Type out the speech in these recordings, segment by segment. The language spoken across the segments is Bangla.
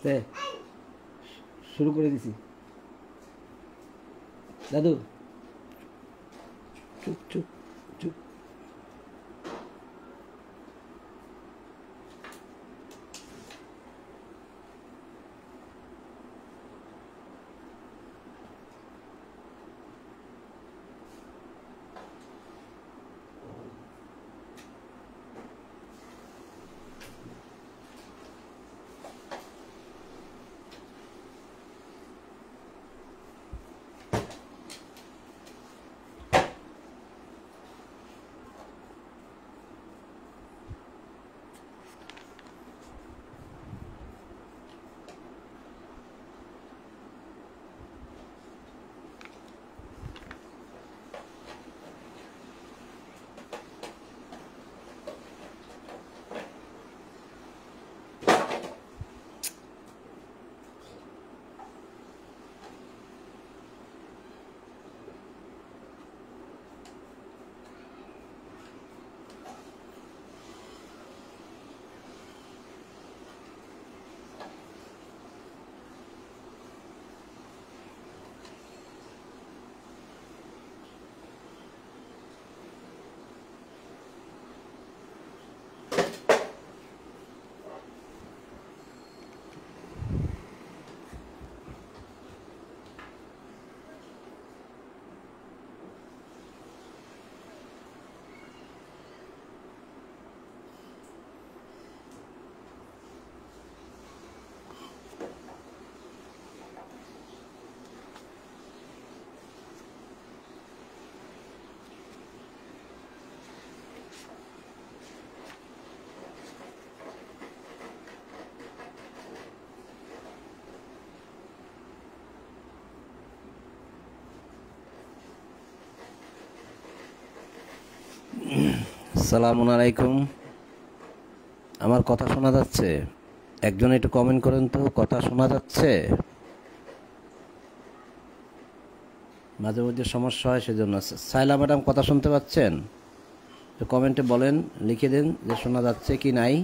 আস্তে শুরু করে দিছি। দাদু চুপ চুপ চুপ। আসসালামু আলাইকুম। আমার কথা শোনা যাচ্ছে? একজন একটু কমেন্ট করেন তো, কথা শোনা যাচ্ছে? মাঝে মধ্যে সমস্যা হয় সেজন্য। সাইলা ম্যাডাম কথা শুনতে পাচ্ছেন? তো কমেন্টে বলেন, লিখে দিন যে শোনা যাচ্ছে কি নাই।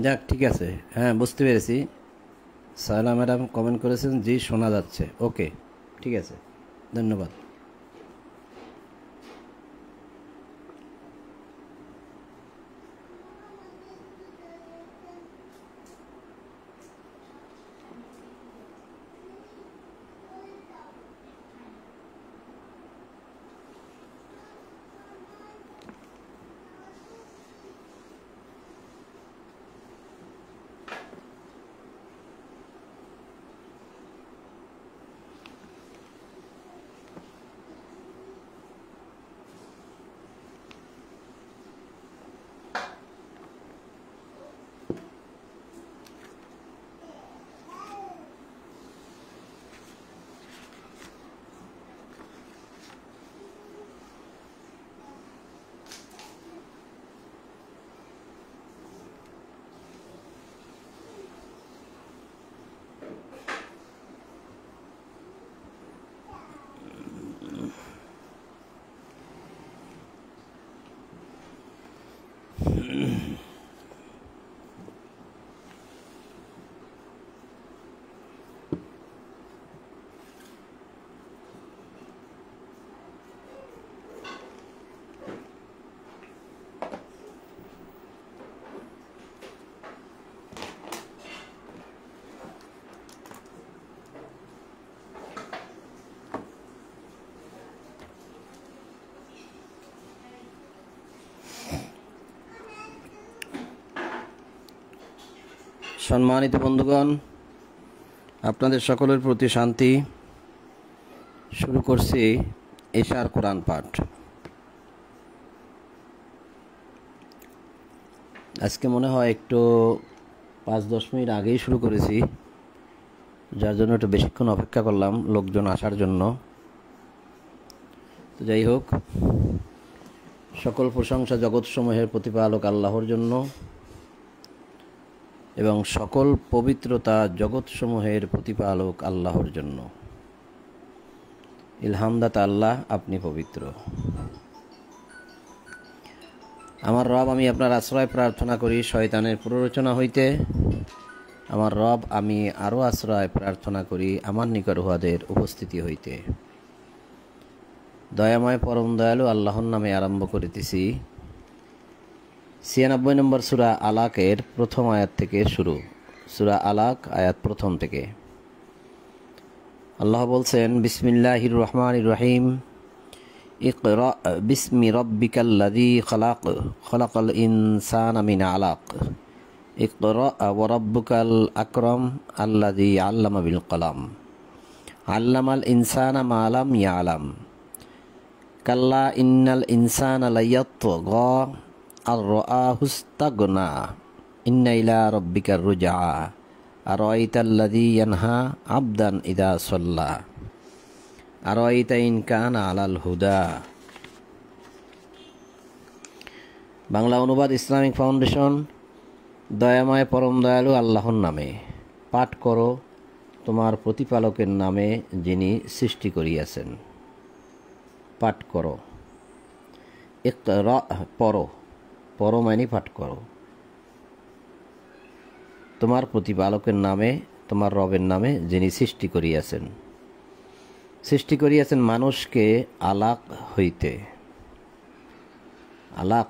যাক, ঠিক আছে, হ্যাঁ বুঝতে পেরেছি। সাইলা ম্যাডাম কমেন্ট করেছেন জি শোনা যাচ্ছে। ওকে, ঠিক আছে, ধন্যবাদ। সম্মানিত বন্ধুগণ, আপনাদের সকলের প্রতি শান্তি। শুরু করছি এশার কোরআন পাঠ। আজকে মনে হয় একটু 5-10 মিনিট আগেই শুরু করেছি, যার জন্য একটু বেশিক্ষণ অপেক্ষা করলাম লোকজন আসার জন্য। তো যাই হোক, সকল প্রশংসা জগৎসমূহের প্রতিপালক আল্লাহর জন্য এবং সকল পবিত্রতা জগৎসমূহের প্রতিপালক আল্লাহর জন্য। ইলহামদাতা আল্লাহ, আপনি পবিত্র। আমার রব, আমি আপনার আশ্রয় প্রার্থনা করি শয়তানের প্ররোচনা হইতে। আমার রব, আমি আরও আশ্রয় প্রার্থনা করি আমার নিকট উহাদের উপস্থিতি হইতে। দয়াময় পরম দয়ালু আল্লাহর নামে আরম্ভ করিতেছি। 96 নম্বর সূরা আলাকের প্রথম আয়াত থেকে শুরু। সূরা আলাক আয়াত প্রথম থেকে। আল্লাহ বলছেন, বিসমিল্লাহির রহমানির রহিম। ইকরা বিসমি রব্বিকাল্লাযী খালাক, খালাকাল ইনসানা মিন আলাক। ইকরা ওয়া রাব্বুকাল আকরাম আল্লাযী আল্লামা বিল কলম, আল্লামাল ইনসানা মা লাম ইয়ালাম। কাল্লা ইন্নাল ইনসানা লায়াতগা আর রাআহু ইসতাগনা ইন্না ইলা রাব্বিকার রুজআ আরাআইতাল্লাযী ইয়ানহা আবদান ইযা সাল্লা আরাআইতা ইন কানা আলাল হুদা। বাংলা অনুবাদ ইসলামিক ফাউন্ডেশন। দয়াময় পরম দয়ালু আল্লাহর নামে। পাঠ করো তোমার প্রতিপালকের নামে, যিনি সৃষ্টি করিয়াছেন। পাঠ করো। ইকরা, পড়ো। পড়ো মানে পাঠ করো। তোমার প্রতিপালকের নামে, তোমার রবের নামে, যিনি সৃষ্টি করিয়াছেন। সৃষ্টি করিয়াছেন মানুষকে আলাক হইতে। আলাক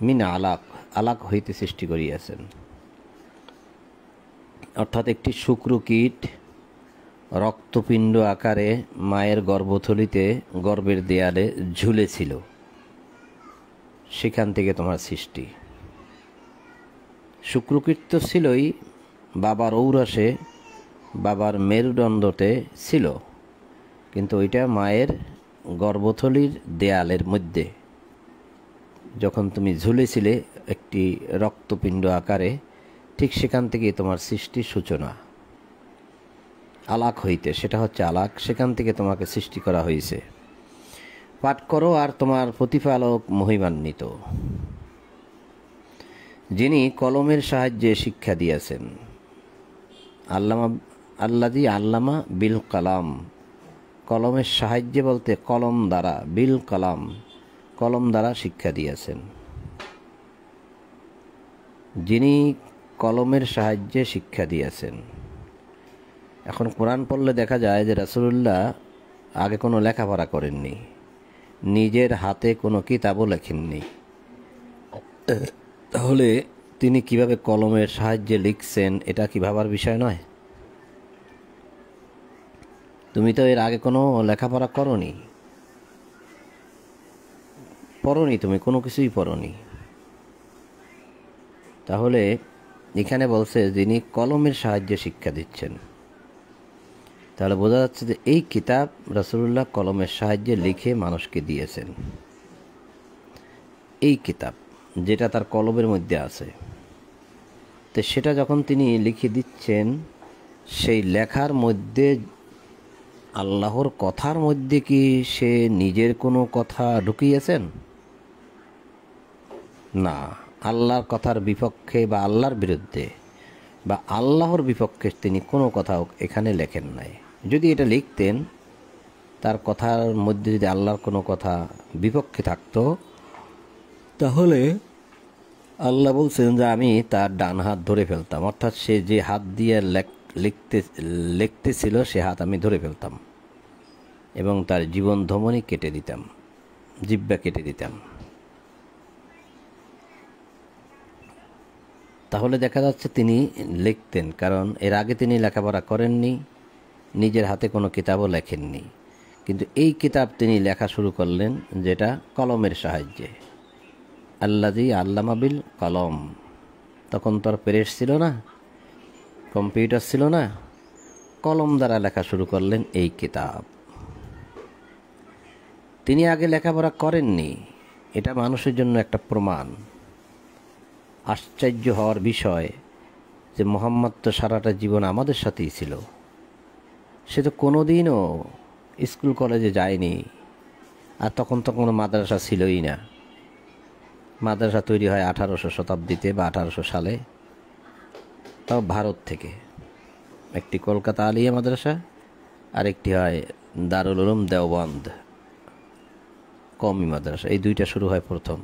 মিন আলাক, আলাক হইতে সৃষ্টি করিয়াছেন। অর্থাৎ একটি শুক্র কীট রক্তপিণ্ড আকারে মায়ের গর্ভথলিতে, গর্ভের দেয়ালে ঝুলেছিল, সেখান থেকে তোমার সৃষ্টি। শুক্রকীট তো ছিলই, বাবার ঔরসে, বাবার মেরুদণ্ডতে ছিল, কিন্তু ওইটা মায়ের গর্ভথলির দেয়ালের মধ্যে যখন তুমি ঝুলেছিলে একটি রক্তপিণ্ড আকারে, ঠিক সেখান থেকেই তোমার সৃষ্টির সূচনা। আলাক হইতে, সেটা হচ্ছে আলাক, সেখান থেকে তোমাকে সৃষ্টি করা হয়েছে। পাঠ করো আর তোমার প্রতিপালক মহিমান্বিত, যিনি কলমের সাহায্যে শিক্ষা দিয়েছেন। আল্লাযী আল্লামা বিল কলাম। কলমের সাহায্যে বলতে কলম দ্বারা, বিল কলাম, কলম দ্বারা শিক্ষা দিয়েছেন। যিনি কলমের সাহায্যে শিক্ষা দিয়েছেন। এখন কোরআন পড়লে দেখা যায় যে রাসূলুল্লাহ আগে কোনো লেখাপড়া করেননি, নিজের হাতে কোনো কিতাবও লেখেননি। তাহলে তিনি কিভাবে কলমের সাহায্যে লিখছেন, এটা কি ভাবার বিষয় নয়? তুমি তো এর আগে কোনো লেখাপড়া করনি, তুমি কোনো কিছুই পড়নি। তাহলে এখানে বলছে যিনি কলমের সাহায্যে শিক্ষা দিচ্ছেন, তাহলে বোঝা যাচ্ছে যে এই কিতাব রাসূলুল্লাহ কলমের সাহায্যে লিখে মানুষকে দিয়েছেন। এই কিতাব যেটা তার কলমের মধ্যে আছে, তো সেটা যখন তিনি লিখে দিচ্ছেন, সেই লেখার মধ্যে আল্লাহর কথার মধ্যে কি সে নিজের কোনো কথা ঢুকিয়েছেন? না, আল্লাহর কথার বিপক্ষে বা আল্লাহর বিরুদ্ধে বা আল্লাহর বিপক্ষে তিনি কোনো কথাও এখানে লেখেন নাই। যদি এটা লিখতেন, তার কথার মধ্যে যদি আল্লাহর কোনো কথা বিপক্ষে থাকতো, তাহলে আল্লাহ বলছেন যে আমি তার ডান হাত ধরে ফেলতাম, অর্থাৎ সে যে হাত দিয়ে লিখতেছিল সে হাত আমি ধরে ফেলতাম এবং তার জীবন ধমনী কেটে দিতাম, জিহ্বা কেটে দিতাম। তাহলে দেখা যাচ্ছে তিনি লিখতেন, কারণ এর আগে তিনি লেখাপড়া করেননি, নিজের হাতে কোনো কিতাবও লেখেননি। কিন্তু এই কিতাব তিনি লেখা শুরু করলেন, যেটা কলমের সাহায্যে। আল্লাযী আল্লামা বিল কলম। তখন তো আর প্রেস ছিল না, কম্পিউটার ছিল না, কলম দ্বারা লেখা শুরু করলেন এই কিতাব। তিনি আগে লেখাপড়া করেননি, এটা মানুষের জন্য একটা প্রমাণ। আশ্চর্য হওয়ার বিষয় যে মোহাম্মদ তো সারাটা জীবন আমাদের সাথেই ছিল, সে তো কোনোদিনও স্কুল কলেজে যায়নি। আর তখন তো কোনো মাদ্রাসা ছিলই না। মাদ্রাসা তৈরি হয় 1800 শতাব্দীতে বা 1800 সালে, তাও ভারত থেকে। একটি কলকাতা আলিয়া মাদ্রাসা, আর একটি হয় দারুল উলুম দেওবন্দ কওমি মাদ্রাসা। এই দুইটা শুরু হয় প্রথম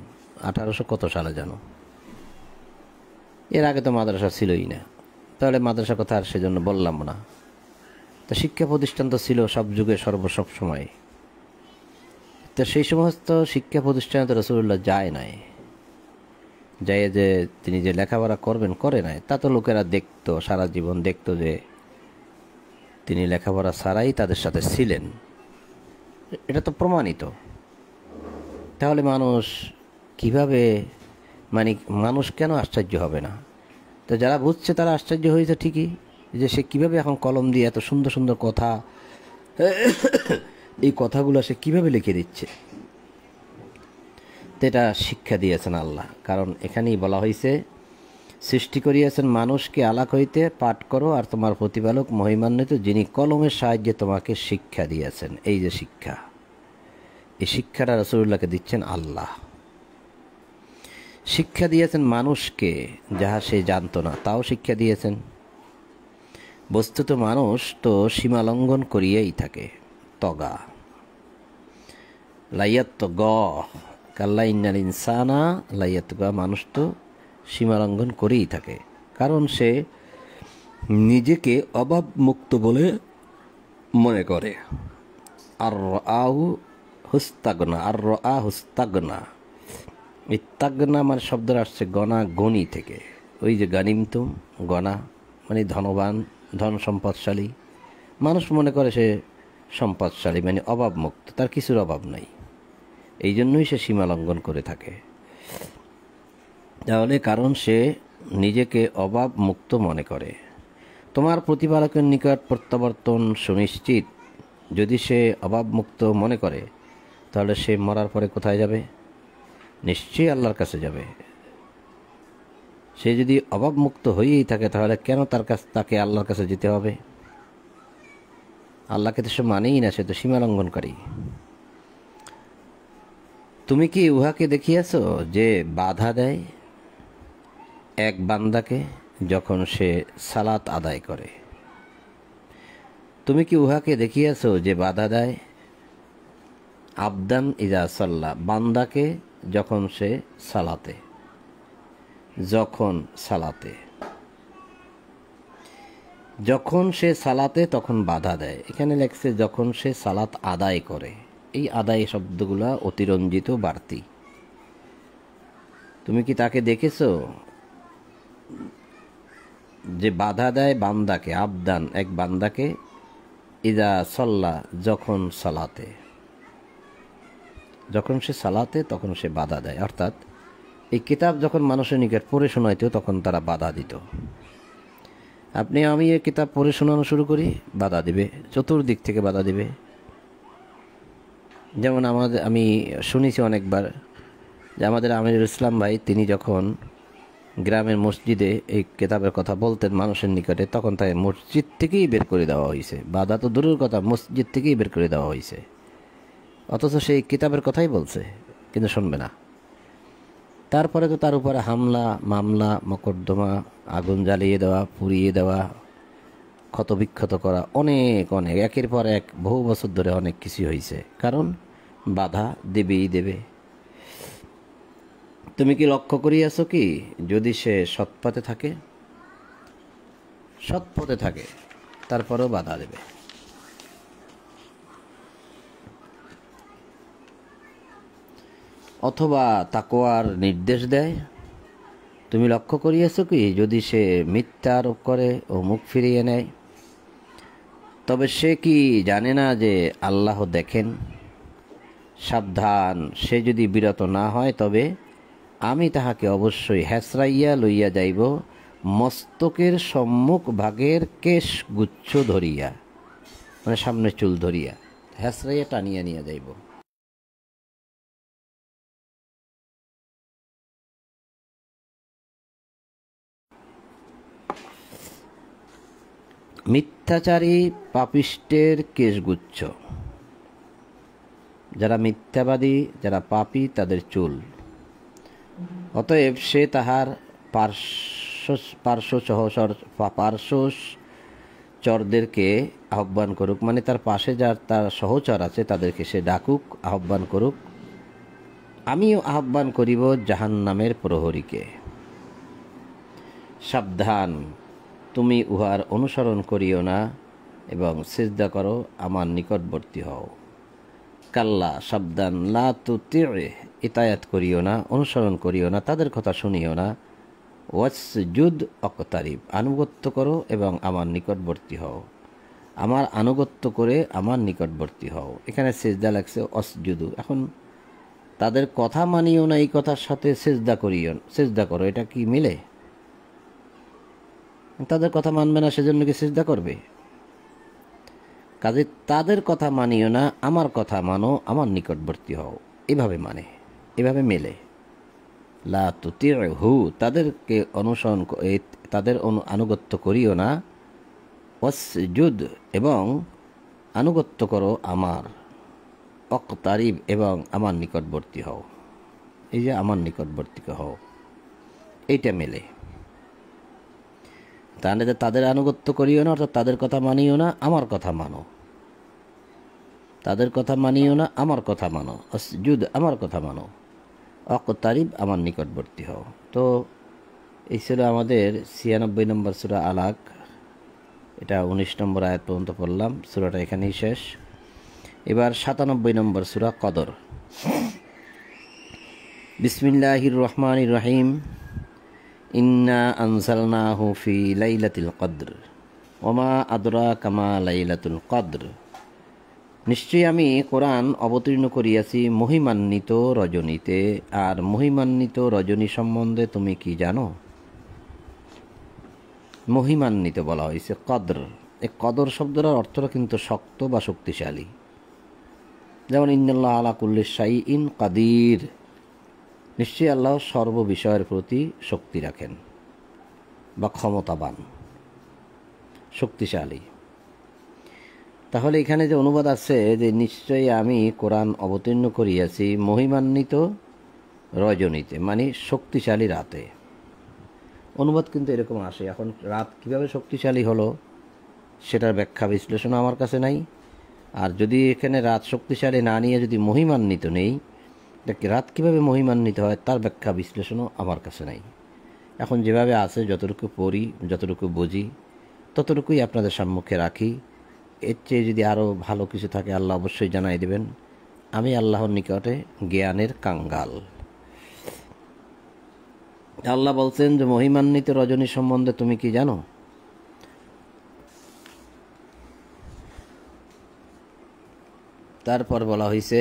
1800 কত সালে জানো। এর আগে তো মাদ্রাসা ছিলই না। তাহলে মাদ্রাসা কথা আর সেজন্য বললাম না। তা শিক্ষা প্রতিষ্ঠান তো ছিল সব যুগে সব সময়। তো সেই সমস্ত শিক্ষা প্রতিষ্ঠানে তো রাসূলুল্লাহ যায় নাই, যাই যে তিনি যে লেখাপড়া করবেন করে নাই। তা তো লোকেরা দেখতো, সারা জীবন দেখতো যে তিনি লেখাপড়া ছাড়াই তাদের সাথে ছিলেন। এটা তো প্রমাণিত। তাহলে মানুষ কিভাবে, মানে মানুষ কেন আশ্চর্য হবে না? তো যারা বুঝছে তারা আশ্চর্য হয়েছে ঠিকই, যে সে কীভাবে এখন কলম দিয়ে এত সুন্দর সুন্দর কথা, এই কথাগুলো সে কীভাবে লিখে দিচ্ছে। তো এটা শিক্ষা দিয়েছেন আল্লাহ। কারণ এখানেই বলা হয়েছে, সৃষ্টি করিয়াছেন মানুষকে আলাক হইতে, পাঠ করো আর তোমার প্রতিপালক মহিমান্বিত, যিনি কলমের সাহায্যে তোমাকে শিক্ষা দিয়েছেন। এই যে শিক্ষা, এই শিক্ষাটা রাসূলুল্লাহকে দিচ্ছেন আল্লাহ। শিক্ষা দিয়েছেন মানুষকে, যাহা সে জানতো না তাও শিক্ষা দিয়েছেন। বস্তুত মানুষ তো সীমা লঙ্ঘন করিয়াই থাকে। তগা লাইয়াত গ কাল্লা ইন্নাল ইনসানা লাইয়াত গ, মানুষ তো সীমা লঙ্ঘন করেই থাকে। কারণ সে নিজেকে অভাব মুক্ত বলে মনে করে। আর আউ হুস্তাগনা, আর আ হুস্তাগনা, এই তাগনা মানে শব্দটা আসছে গনা গণি থেকে। ওই যে গানিমতুম, গনা মানে ধনবান, ধন সম্পদশালী। মানুষ মনে করে সে সম্পদশালী, মানে অভাব মুক্ত, তার কিছুর অভাব নাই। এই জন্যই সে সীমা লঙ্ঘন করে থাকে। তাহলে কারণ সে নিজেকে অভাব মুক্ত মনে করে। তোমার প্রতিপালকের নিকট প্রত্যাবর্তন সুনিশ্চিত। যদি সে অভাব মুক্ত মনে করে, তাহলে সে মরার পরে কোথায় যাবে? নিশ্চয়ই আল্লাহর কাছে যাবে। সে যদি অভাব মুক্ত হয়েই থাকে, তাহলে কেন তাকে আল্লাহর কাছে যেতে হবে? আল্লাহকে তো সে মানেই না, সে তো সীমা লঙ্ঘনকারী। তুমি কি উহাকে দেখিয়াছ যে বাধা দেয় এক বান্দাকে যখন সে সালাত আদায় করে? তুমি কি উহাকে দেখিয়াছ যে বাধা দেয় আবদান ইজা সাল্লা, বান্দাকে যখন সে সালাতে, যখন সে সালাতে তখন বাধা দেয়। এখানে লেখছে যখন সে সালাত আদায় করে। এই আদায় শব্দগুলা অতিরঞ্জিত বাড়তি। তুমি কি তাকে দেখেছ যে বাধা দেয় বান্দাকে, আবদান এক বান্দাকে, ইজা সল্লা যখন সে সালাতে তখন সে বাধা দেয়। অর্থাৎ এই কিতাব যখন মানুষের নিকট পড়ে শোনাইত তখন তারা বাধা দিত। আমি এই কিতাব পড়ে শোনানো শুরু করি, বাধা দিবে, চতুর্দিক থেকে বাধা দিবে। যেমন আমি শুনেছি অনেকবার যে আমাদের আমিরুল ইসলাম ভাই, তিনি যখন গ্রামের মসজিদে এই কিতাবের কথা বলতেন মানুষের নিকটে, তখন তাই মসজিদ থেকেই বের করে দেওয়া হয়েছে। বাধা তো দূরের কথা, মসজিদ থেকেই বের করে দেওয়া হয়েছে। অথচ সেই কিতাবের কথাই বলছে, কিন্তু শুনবে না। তারপরে তো তার উপরে হামলা, মামলা, মকদ্দমা, আগুন জ্বালিয়ে দেওয়া, পুড়িয়ে দেওয়া, ক্ষতবিক্ষত করা, অনেক একের পর এক বহু বছর ধরে অনেক কিছু হয়েছে। কারণ বাধা দেবেই দেবে। তুমি কি লক্ষ্য করিয়াছ কি, যদি সে সৎপথে থাকে তারপরেও বাধা দেবে। অথবা তাকওয়ার নির্দেশ দেয়। তুমি লক্ষ্য করিয়াছ কি, যদি সে মিথ্যা আরোপ করে ও মুখ ফিরিয়ে নেয়, তবে সে কি জানে না যে আল্লাহ দেখেন? সাবধান, সে যদি বিরত না হয় তবে আমি তাহাকে অবশ্যই হেসরাইয়া লইয়া যাইব মস্তকের সম্মুখ ভাগের কেশ গুচ্ছ ধরিয়া, মানে সামনের চুল ধরিয়া হ্যাসরাইয়া টানিয়া নিয়ে যাইব। মিথ্যাচারী পাপিষ্টের কেশগুচ্ছ, যারা মিথ্যাবাদী, যারা পাপী, তাদের চুল। অতএব সে তাহার পার্শ্বচরদেরকে আহ্বান করুক, মানে তার পাশে তার সহচর আছে তাদেরকে সে ডাকুক, আহ্বান করুক। আমিও আহ্বান করিব জাহান্নামের প্রহরীকে। সাবধান, তুমি উহার অনুসরণ করিও না এবং সিজদা করো, আমার নিকটবর্তী হও। কাল্লা, সাবধান, লা তুতি'হ, ইতায়াত করিও না, অনুসরণ করিও না, তাদের কথা শুনিও না। ওয়াসজুদ অকতারিব, আনুগত্য করো এবং আমার নিকটবর্তী হও। আমার আনুগত্য করে আমার নিকটবর্তী হও। এখানে সিজদা লাগছে অসজুদু। এখন তাদের কথা মানিও না, এই কথার সাথে সিজদা করো, এটা কি মিলে? তাদের কথা মানবে না সেজন্য কি সিজদা করবে? কাজে তাদের কথা মানিও না, আমার কথা মানো, আমার নিকটবর্তী হও, এভাবে মানে, এভাবে মেলে। লা তুতি'হু, তাদেরকে অনুসরণ, তাদের আনুগত্য করিও না। ওয়াসজুদ, এবং আনুগত্য করো আমার। অকতারিব, এবং আমার নিকটবর্তী হও। এই যে আমার নিকটবর্তী হও, এইটা মেলে। তাহলে তাদের আনুগত্য করিও না, অর্থাৎ তাদের কথা মানিও না, আমার কথা মানো। তাদের কথা মানিও না, আমার কথা মানো। আসজুদ, আমার কথা মানো। অকতারিব, আমার নিকটবর্তী হও। তো এই ছিল আমাদের 96 নম্বর সূরা আলাক। এটা 19 নম্বর আয়াত পর্যন্ত পড়লাম। সূরাটা এখানেই শেষ। এবার 97 নম্বর সূরা কদর। বিসমিল্লাহির রহমানির রহিম। ইন্না আনজালনাহু ফি লাইলাতুল কদর ওমা আদরাকা মা লাইলাতুল কদর। নিশ্চয়ই আমি কোরআন অবতীর্ণ করিয়াছি মহিমান্বিত রজনীতে। আর মহিমান্বিত রজনী সম্বন্ধে তুমি কি জানো? মহিমান্বিত বলা হয়েছে কদর। এই কদর শব্দের অর্থটা কিন্তু শক্ত বা শক্তিশালী। যেমন ইন্নাল্লাহ আলা কুল্লি শাইইন কাদির, নিশ্চয়ই আল্লাহ সর্ববিষয়ের প্রতি শক্তি রাখেন বা ক্ষমতাবান, শক্তিশালী। তাহলে এখানে যে অনুবাদ আছে যে নিশ্চয়ই আমি কোরআন অবতীর্ণ করিয়াছি মহিমান্বিত রজনীতে, মানে শক্তিশালী রাতে। অনুবাদ কিন্তু এরকম আসে। এখন রাত কিভাবে শক্তিশালী হলো সেটার ব্যাখ্যা বিশ্লেষণ আমার কাছে নাই। আর যদি এখানে রাত শক্তিশালী না নিয়ে যদি মহিমান্বিত নেই, রাত কীভাবে মহিমান্বিত হয় তার ব্যাখ্যা বিশ্লেষণও আমার কাছে নাই। এখন যেভাবে আছে, যতটুকু পড়ি, যতটুকু বুঝি, ততটুকুই আপনাদের সম্মুখে রাখি। এর চেয়ে যদি আরও ভালো কিছু থাকে আল্লাহ অবশ্যই জানাই দেবেন। আমি আল্লাহর নিকটে জ্ঞানের কাঙ্গাল। আল্লাহ বলছেন যে মহিমান্বিত রজনী সম্বন্ধে তুমি কি জানো? তারপর বলা হয়েছে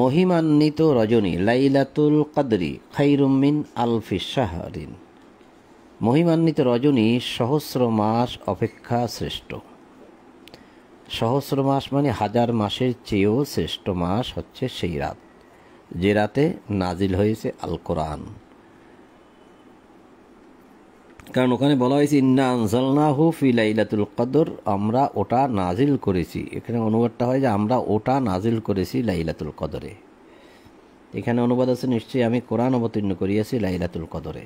মহিমান্বিত রজনী লাইলাতুল কদরি খায়রুম মিন আলফি শাহরিন। মহিমান্বিত রজনী সহস্র মাস অপেক্ষা শ্রেষ্ঠ। সহস্র মাস মানে হাজার মাসের চেয়েও শ্রেষ্ঠ মাস হচ্ছে সেই রাত যে রাতে নাজিল হয়েছে আল কোরআন। কারণ ওখানে বলা হয়েছে ইন্না আনজালনাহু ফি লাইলাতুল কদর, আমরা ওটা নাজিল করেছি। এখানে অনুবাদটা হয় যে আমরা ওটা নাজিল করেছি লাইলাতুল কদরে। এখানে অনুবাদ আছে নিশ্চয়ই আমি কোরআন অবতীর্ণ করিয়াছি লাইলাতুল কদরে।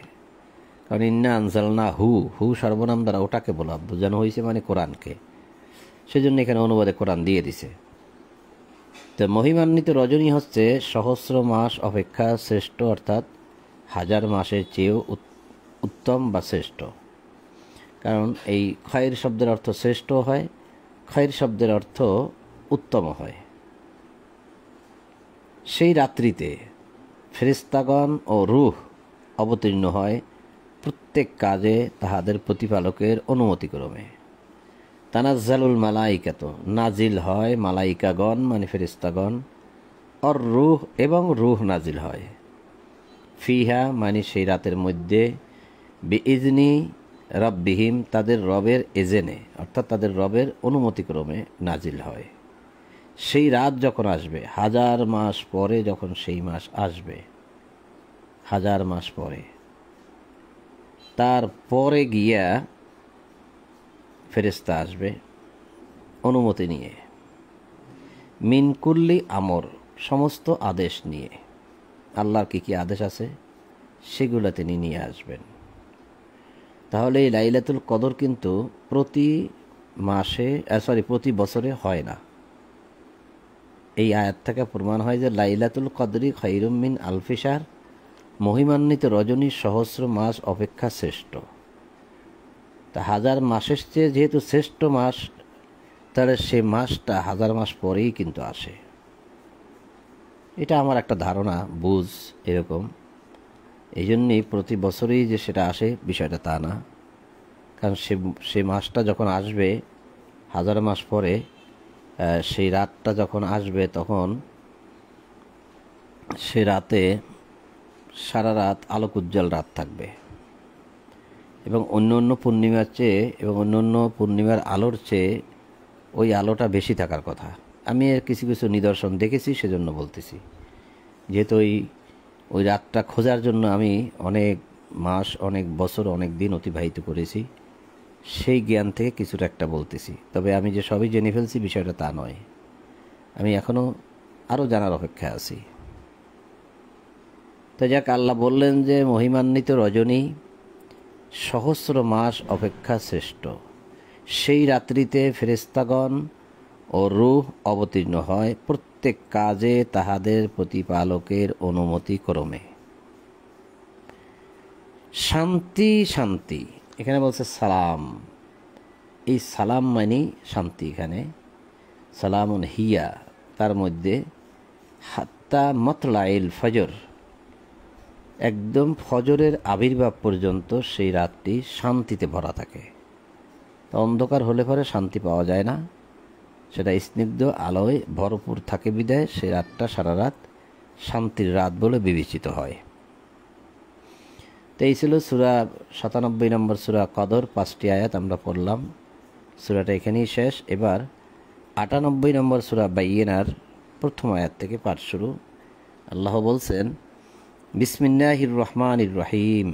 কারণ ইন্না আনজালনাহু, হু সর্বনাম দ্বারা ওটাকে বোঝানো হয়েছে, মানে কোরআনকে। সেজন্য এখানে অনুবাদে কোরআন দিয়ে দিছে। তো মহিমান্বিত রজনী হচ্ছে সহস্র মাস অপেক্ষা শ্রেষ্ঠ, অর্থাৎ হাজার মাসের চেয়েও উত্তম বা শ্রেষ্ঠ। কারণ এই খয়ের শব্দের অর্থ শ্রেষ্ঠ হয়, খয়ের শব্দের অর্থ উত্তম হয়। সেই রাত্রিতে ফেরেশতাগণ ও রূহ অবতীর্ণ হয় প্রত্যেক কাজে তাহাদের প্রতিপালকের অনুমতিক্রমে। তানাজ্জালুল মালাইকাত, নাজিল হয় মালাইকাগণ মানে ফেরেশতাগণ। অর রূহ, এবং রূহ নাজিল হয়। ফিহা মানে সেই রাতের মধ্যে বিইজনি রব্বিহিম, তাদের রবের এজেনে, অর্থাৎ তাদের রবের অনুমতিক্রমে নাজিল হয়। সেই রাত যখন আসবে, 1000 মাস পরে যখন সেই মাস আসবে, 1000 মাস পরে, তারপরে গিয়া ফেরেশতা আসবে অনুমতি নিয়ে, মিনকুল্লি আমর, সমস্ত আদেশ নিয়ে। আল্লাহর কি কি আদেশ আছে সেগুলো তিনি নিয়ে আসবেন। তাহলে এই লাইলাতুল কদর কিন্তু প্রতি বছরে হয় না। এই আয়াত থেকে প্রমাণ হয় যে লাইলাতুল কদরি খায়রুম মিন আলফি শাহর, মহিমান্বিত রজনী সহস্র মাস অপেক্ষা শ্রেষ্ঠ। তা 1000 মাসের চেয়ে যেহেতু শ্রেষ্ঠ মাস, তাহলে সে মাসটা 1000 মাস পরেই কিন্তু আসে। এটা আমার একটা ধারণা, বুঝ এরকম। এই জন্যই প্রতি বছরেই যে সেটা আসে বিষয়টা তা না, কারণ সে মাসটা যখন আসবে 1000 মাস পরে, সেই রাতটা যখন আসবে তখন সে রাতে সারা রাত আলোক উজ্জ্বল রাত থাকবে, এবং অন্য অন্য পূর্ণিমার আলোর চেয়ে ওই আলোটা বেশি থাকার কথা। আমি এর কিছু কিছু নিদর্শন দেখেছি, সেজন্য বলতেছি। যেহেতু ওই রাতটা খোঁজার জন্য আমি অনেক মাস, অনেক বছর, অনেক দিন অতিবাহিত করেছি, সেই জ্ঞান থেকে কিছুটা একটা বলতেছি। তবে আমি যে সবই জেনে ফেলছি বিষয়টা তা নয়, আমি এখনও আরও জানার অপেক্ষায় আছি। তো যাক, আল্লাহ বললেন যে মহিমান্বিত রজনী সহস্র মাস অপেক্ষা শ্রেষ্ঠ। সেই রাত্রিতে ফেরেশতাগণ ও রূহ অবতীর্ণ হয় প্রত্যেক কাজে তাহাদের প্রতিপালকের অনুমতি ক্রমে। শান্তি শান্তি, এখানে বলছে সালাম। এই সালাম মানে শান্তি। এখানে সালামুন হিয়া, তার মধ্যে হাত্তা মতলাইল ফজর, একদম ফজরের আবির্ভাব পর্যন্ত সেই রাতটি শান্তিতে ভরা থাকে। তো অন্ধকার হলে পরে শান্তি পাওয়া যায় না, সেটা স্নিগ্ধ আলোয় ভরপুর থাকে বিদায় সে রাতটা সারা রাত শান্তির রাত বলে বিবেচিত হয়। তো এই ছিল সূরা 97 নম্বর সূরা কদর, 5টি আয়াত আমরা পড়লাম। সূরাটা এখানেই শেষ। এবার 98 নম্বর সূরা বাইয়িনার প্রথম আয়াত থেকে পাঠ শুরু। আল্লাহ বলছেন, বিসমিল্লাহির রহমানির রহিম,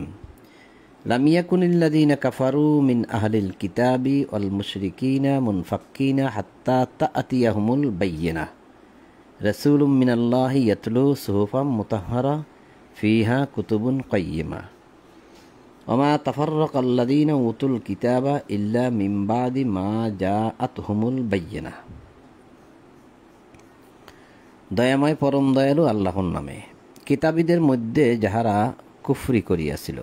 লাম ইয়াকুনিল্লাযীনা কাফারু মিন আহলিল কিতাবি ওয়াল মুশরিকিনা মুনফাক্কিনা হাত্তা তা'তিয়াহুমুল বাইয়িনাহ, রাসূলুম মিনাল্লাহি ইয়াতলু সুহুফাম মুতাহহারা ফিহা কুতুবুন কাইয়্যিমা, ওয়া মা তাফাররাকাল্লাযীনা উতুল কিতাবা ইল্লা মিন বাদি মা জাআতহুমুল বাইয়িনাহ। দয়াময় পরম দয়ালু আল্লাহর নামে। কিতাবীদের মধ্যে যাহারা কুফরি করিয়াছিল,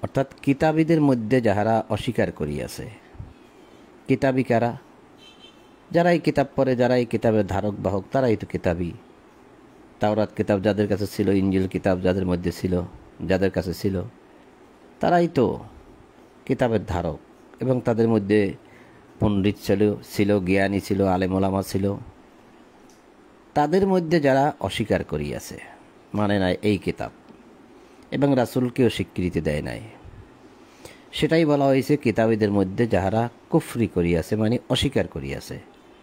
অর্থাৎ কিতাবীদের মধ্যে যাহারা অস্বীকার করিয়াছে। কিতাবী কারা? যারাই কিতাব পড়ে, যারাই কিতাবের ধারক বাহক, তারাই তো কিতাবী। তাওরাত কিতাব যাদের কাছে ছিল, ইনজিল কিতাব যাদের মধ্যে ছিল, যাদের কাছে ছিল, তারাই তো কিতাবের ধারক। এবং তাদের মধ্যে পণ্ডিত ছিল, জ্ঞানী ছিল, আলেম ওলামা ছিল। তাদের মধ্যে যারা অস্বীকার করিয়াছে, মানে নাই এই কিতাব, এবং রাসূলকেও স্বীকৃতি দেয় নাই, সেটাই বলা হয়েছে কিতাবীদের মধ্যে যাহারা কুফরি করিয়াছে, মানে অস্বীকার করিয়াছে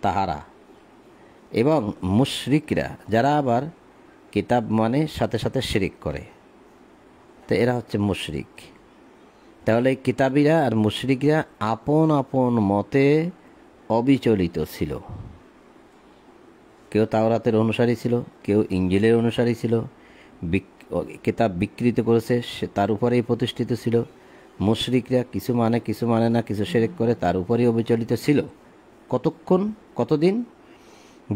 তাহারা। এবং মুশরিকরা, যারা আবার কিতাব মানে সাথে সাথে শিরিক করে, তো এরা হচ্ছে মুশরিক। তাহলে কিতাবীরা আর মুশরিকরা আপন আপন মতে অবিচলিত ছিল। কেউ তাওরাতের অনুসারী ছিল, কেউ ইনজিলের অনুসারী ছিল, কিতাব বিকৃত করেছে সে তার উপরেই প্রতিষ্ঠিত ছিল। মুশরিকরা কিছু মানে না, কিছু শিরক করে, তার উপরেই অবিচলিত ছিল। কতক্ষণ, কতদিন?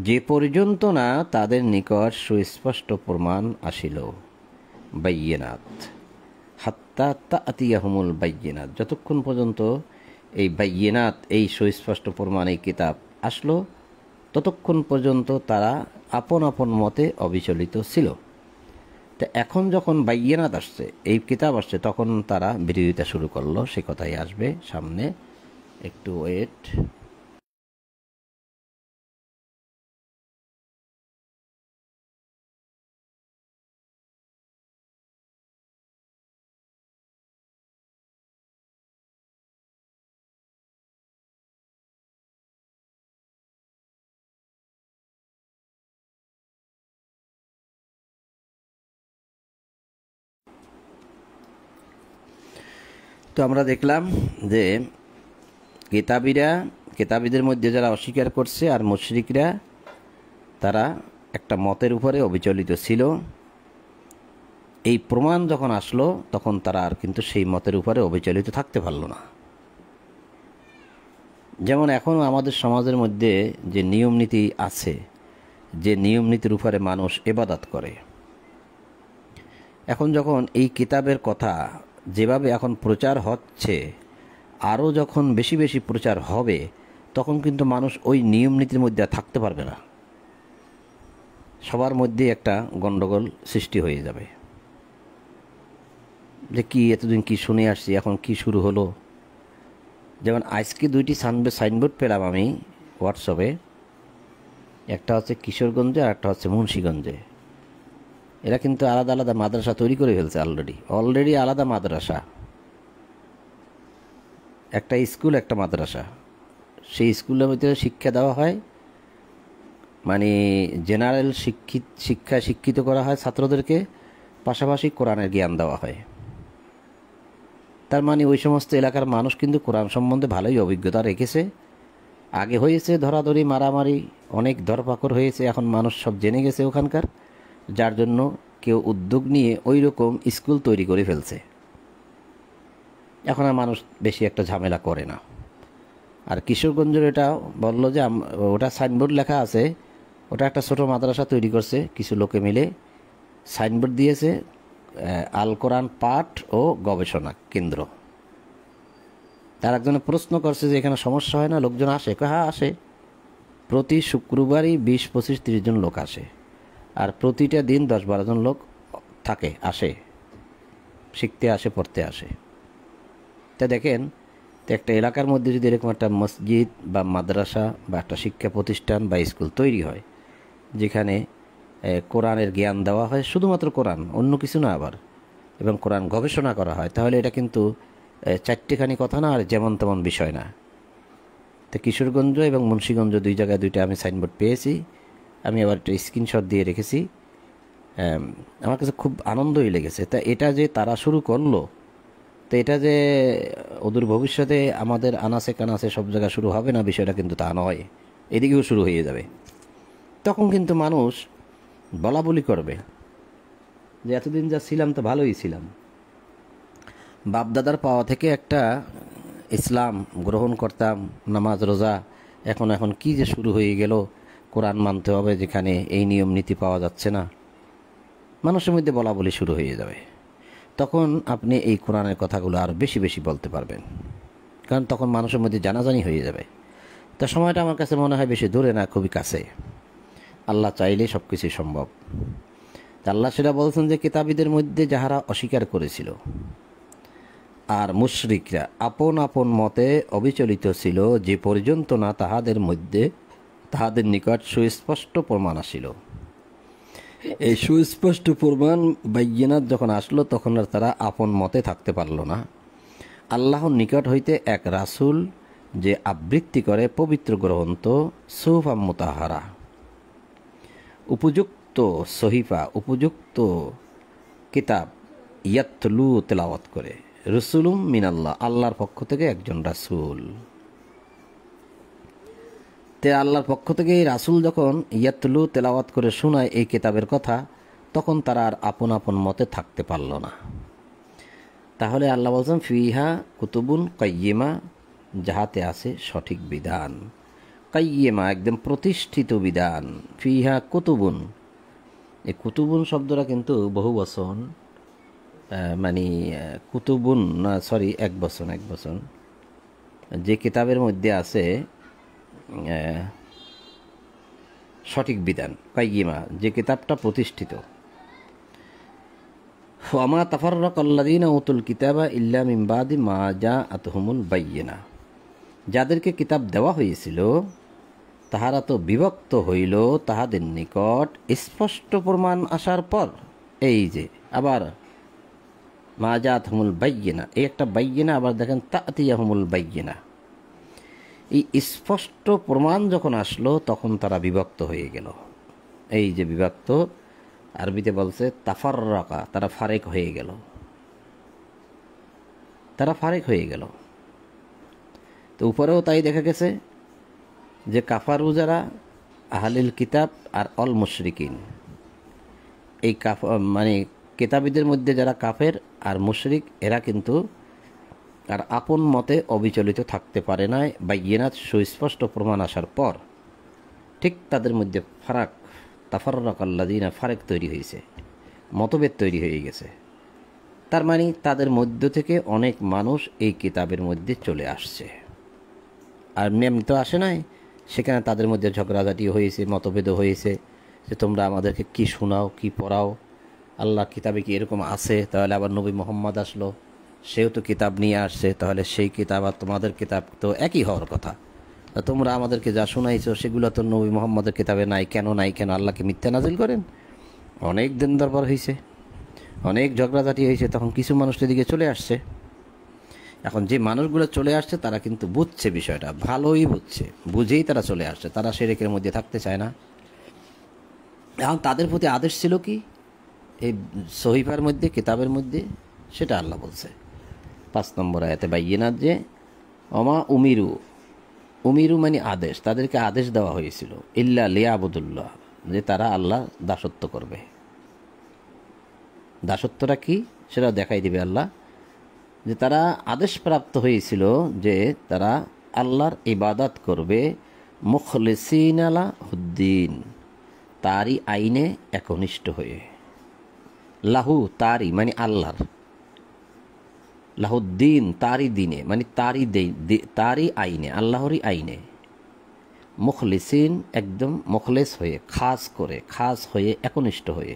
যে পর্যন্ত না তাদের নিকট সুস্পষ্ট প্রমাণ আসিল, বাইয়িনাত, হাত্তা তা'তিয়াহুমুল বাইয়িনাত, যতক্ষণ পর্যন্ত এই বাইয়িনাত, এই সুস্পষ্ট প্রমাণ, এই কিতাব আসলো, ততক্ষণ পর্যন্ত তারা আপন আপন মতে অবিচলিত ছিল। তো এখন যখন বাইয়িনাত আসছে, এই কিতাব আসছে, তখন তারা বিরোধিতা শুরু করলো। সে কথাই আসবে সামনে, একটু ওয়েট। তো আমরা দেখলাম যে কিতাবীদের মধ্যে যারা অস্বীকার করছে আর মুশরিকরা তারা একটা মতের উপরে অবিচলিত ছিল। এই প্রমাণ যখন আসলো তখন তারা আর কিন্তু সেই মতের উপরে অবিচলিত থাকতে পারল না। যেমন এখনও আমাদের সমাজের মধ্যে যে নিয়ম নীতি আছে, যে নিয়ম নীতির উপরে মানুষ ইবাদত করে, এখন যখন এই কিতাবের কথা যেভাবে এখন প্রচার হচ্ছে, আরও যখন বেশি বেশি প্রচার হবে, তখন কিন্তু মানুষ ওই নিয়ম নীতির মধ্যে আর থাকতে পারবে না। সবার মধ্যে একটা গণ্ডগোল সৃষ্টি হয়ে যাবে যে কি এতদিন কি শুনে আসছি, এখন কি শুরু হলো। যেমন আজকে 2টি সাইনবোর্ড পেলাম আমি হোয়াটসঅ্যাপে, একটা হচ্ছে কিশোরগঞ্জে আর একটা হচ্ছে মুন্সিগঞ্জে। এরা কিন্তু আলাদা আলাদা মাদ্রাসা তৈরি করে ফেলছে অলরেডি আলাদা মাদ্রাসা, একটা স্কুল একটা মাদ্রাসা। সেই স্কুলের মধ্যে শিক্ষা দেওয়া হয়, মানে জেনারেল শিক্ষায় শিক্ষিত করা হয় ছাত্রদেরকে, পাশাপাশি কোরআনের জ্ঞান দেওয়া হয়। তার মানে ওই সমস্ত এলাকার মানুষ কিন্তু কোরআন সম্বন্ধে ভালোই অভিজ্ঞতা রেখেছে। আগে হয়েছে ধরাধরি, মারামারি, অনেক ধরপাকড় হয়েছে, এখন মানুষ সব জেনে গেছে ওখানকার, যার জন্য কেউ উদ্যোগ নিয়ে ওই রকম স্কুল তৈরি করে ফেলছে। এখন আর মানুষ বেশি একটা ঝামেলা করে না। আর কিশোরগঞ্জের এটা বললো যে ওটা সাইনবোর্ড লেখা আছে, ওটা একটা ছোট মাদ্রাসা তৈরি করছে কিছু লোকে মিলে, সাইনবোর্ড দিয়েছে আল কোরআন পাঠ ও গবেষণা কেন্দ্র। তার একজনে প্রশ্ন করছে যে এখানে সমস্যা হয় না, লোকজন আসে? হ্যাঁ আসে, প্রতি শুক্রবারই 20, 25, 30 জন লোক আসে, আর প্রতিটা দিন 10-12 জন লোক আসে, শিখতে আসে, পড়তে আসে। তা দেখেন, তো একটা এলাকার মধ্যে যদি এরকম একটা মসজিদ বা মাদ্রাসা বা একটা শিক্ষা প্রতিষ্ঠান বা স্কুল তৈরি হয়, যেখানে কোরআনের জ্ঞান দেওয়া হয়, শুধুমাত্র কোরআন, অন্য কিছু না আবার, এবং কোরআন গবেষণা করা হয়, তাহলে এটা কিন্তু 4টিখানি কথা না, আর যেমন তেমন বিষয় না। তো কিশোরগঞ্জ এবং মুন্সিগঞ্জ 2 জায়গায় 2টা আমি সাইনবোর্ড পেয়েছি, আমি আবার একটা স্ক্রিনশট দিয়ে রেখেছি। আমার কাছে খুব আনন্দই লেগেছে। তা এটা যে তারা শুরু করলো, তো এটা যে অদূর ভবিষ্যতে আমাদের আনাচে কানাচে সব জায়গায় শুরু হবে না, বিষয়টা কিন্তু তা নয়, এদিকেও শুরু হয়ে যাবে। তখন কিন্তু মানুষ বলা বলি করবে যে এতদিন যা ছিলাম তো ভালোই ছিলাম, বাপদাদার পাওয়া থেকে একটা ইসলাম গ্রহণ করতাম, নামাজ রোজা, এখন কি যে শুরু হয়ে গেল, কোরআন মানতে হবে যেখানে এই নিয়ম নীতি পাওয়া যাচ্ছে না। মানুষের মধ্যে বলা বলি শুরু হয়ে যাবে। তখন আপনি এই কোরআনের কথাগুলো আরও বেশি বেশি বলতে পারবেন, কারণ তখন মানুষের মধ্যে জানাজানি হয়ে যাবে। তা সময়টা আমার কাছে মনে হয় বেশি দূরে না, খুবই কাছে। আল্লাহ চাইলে সব কিছুই সম্ভব। তা আল্লাহ সেটা বলছেন যে কিতাবীদের মধ্যে যাহারা অস্বীকার করেছিল আর মুশরিকরা আপন আপন মতে অবিচলিত ছিল, যে পর্যন্ত না তাহাদের মধ্যে তাহাদের নিকট সুস্পষ্ট প্রমাণ আসিল। এই সুস্পষ্ট প্রমাণ বাইয়িনাত যখন আসলো, তখন আর তারা আপন মতে থাকতে পারল না। আল্লাহর নিকট হইতে এক রাসূল যে আবৃত্তি করে পবিত্র গ্রন্থ, সুহুফাম মুতাহহারা, উপযুক্ত সহিফা, উপযুক্ত কিতাব, ইয়াতলু তেলাওয়াত করে, রসুলুম মিনাল্লাহ, আল্লাহর পক্ষ থেকে একজন রাসূল। তে আল্লাহর পক্ষ থেকে এই রাসূল যখন ইয়াতলু তেলাওয়াত করে শোনায় এই কিতাবের কথা, তখন তারা আর আপন আপন মতে থাকতে পারল না। তাহলে আল্লাহ বলছেন ফিহা কুতুবুন কাইয়্যিমা, যাহাতে আছে সঠিক বিধান। কাইয়্যিমা একদম প্রতিষ্ঠিত বিধান। ফিহা কুতুবুন, এই কুতুবুন শব্দটা কিন্তু বহু বচন, মানে কুতুবুন না, সরি, এক বচন। যে কিতাবের মধ্যে আছে সঠিক বিধান, কাইয়্যিমা, যে কিতাবটা প্রতিষ্ঠিত। ওয়ামা তাফাররাকাল্লাযীনা উতুল কিতাবা ইল্লা মিন বাদি মা জাআতহুমুল বায়্যিনা, যাদেরকে কিতাব দেওয়া হয়েছিল তাহারা তো বিভক্ত হইল তাহাদের নিকট স্পষ্ট প্রমাণ আসার পর। এই যে আবার মা জাআতহুমুল বায়্যিনা, এই একটা বায়্যিনা, আবার দেখেন তাতিয়াহুমুল বায়্যিনা, এই স্পষ্ট প্রমাণ যখন আসলো তখন তারা বিভক্ত হয়ে গেল। এই যে বিভক্ত, আরবিতে বলছে তাফাররাকা, তারা ফারেক হয়ে গেল। তারা ফারেক হয়ে গেল। তো উপরেও তাই দেখা গেছে যে কাফারু যারা আহলিল কিতাব আর অল মুশরিকিন, এই মানে কিতাবীদের মধ্যে যারা কাফের আর মুশরিক, এরা কিন্তু আর আপন মতে অবিচলিত থাকতে পারে না বাইয়িনাত সুস্পষ্ট প্রমাণ আসার পর। ঠিক তাদের মধ্যে তাফাররাকাল্লাযীনা ফারেক তৈরি হয়েছে, মতভেদ তৈরি হয়ে গেছে। তার মানে তাদের মধ্য থেকে অনেক মানুষ এই কিতাবের মধ্যে চলে আসছে, আর এমনি তো আসে নাই। সেখানে তাদের মধ্যে ঝগড়াঝাটি হয়েছে, মতভেদ হয়েছে যে তোমরা আমাদেরকে কি শোনাও, কি পড়াও, আল্লাহ কিতাবে কি এরকম আছে? তাহলে আবার নবী মোহাম্মদ আসলো, সেও তো কিতাব নিয়ে আসছে, তাহলে সেই কিতাব আর তোমাদের কিতাব তো একই হওয়ার কথা। তোমরা আমাদেরকে যা শোনাইছো সেগুলো তো নবী মোহাম্মদের কিতাবে নাই, কেন নাই? কেন আল্লাহকে মিথ্যা নাজিল করেন? অনেক দিন দরবার হয়েছে, অনেক ঝগড়াঝাটি হয়েছে, তখন কিছু মানুষ এদিকে চলে আসছে। এখন যে মানুষগুলো চলে আসছে তারা কিন্তু বুঝছে বিষয়টা, ভালোই বুঝছে, বুঝেই তারা চলে আসছে। তারা শিরকের মধ্যে থাকতে চায় না। এখন তাদের প্রতি আদেশ ছিল কি এই সহিফার মধ্যে, কিতাবের মধ্যে? সেটা আল্লাহ বলছে 5 নম্বর আয়াতে বাইয়িনাত যে অমা উমিরু, উমিরু মানে আদেশ, তাদেরকে আদেশ দেওয়া হয়েছিল ইল্লা লিয়াবুদুল্লাহ, যে তারা আল্লাহ দাসত্ব করবে। দাসত্বটা কি সেটা দেখাই দিবে আল্লাহ, যে তারা আদেশপ্রাপ্ত হয়েছিল যে তারা আল্লাহর ইবাদত করবে মুখলিসিন লাহুদ্দিন, তারই আইনে একনিষ্ঠ হয়ে। লাহু তারই মানে আল্লাহর, লাহুদ্দিন তারই দিনে মানে তারই আইনে, আল্লাহরই আইনে। মুখলিসিন একদম মুখলেস হয়ে, খাস করে, খাস হয়ে, একনিষ্ঠ হয়ে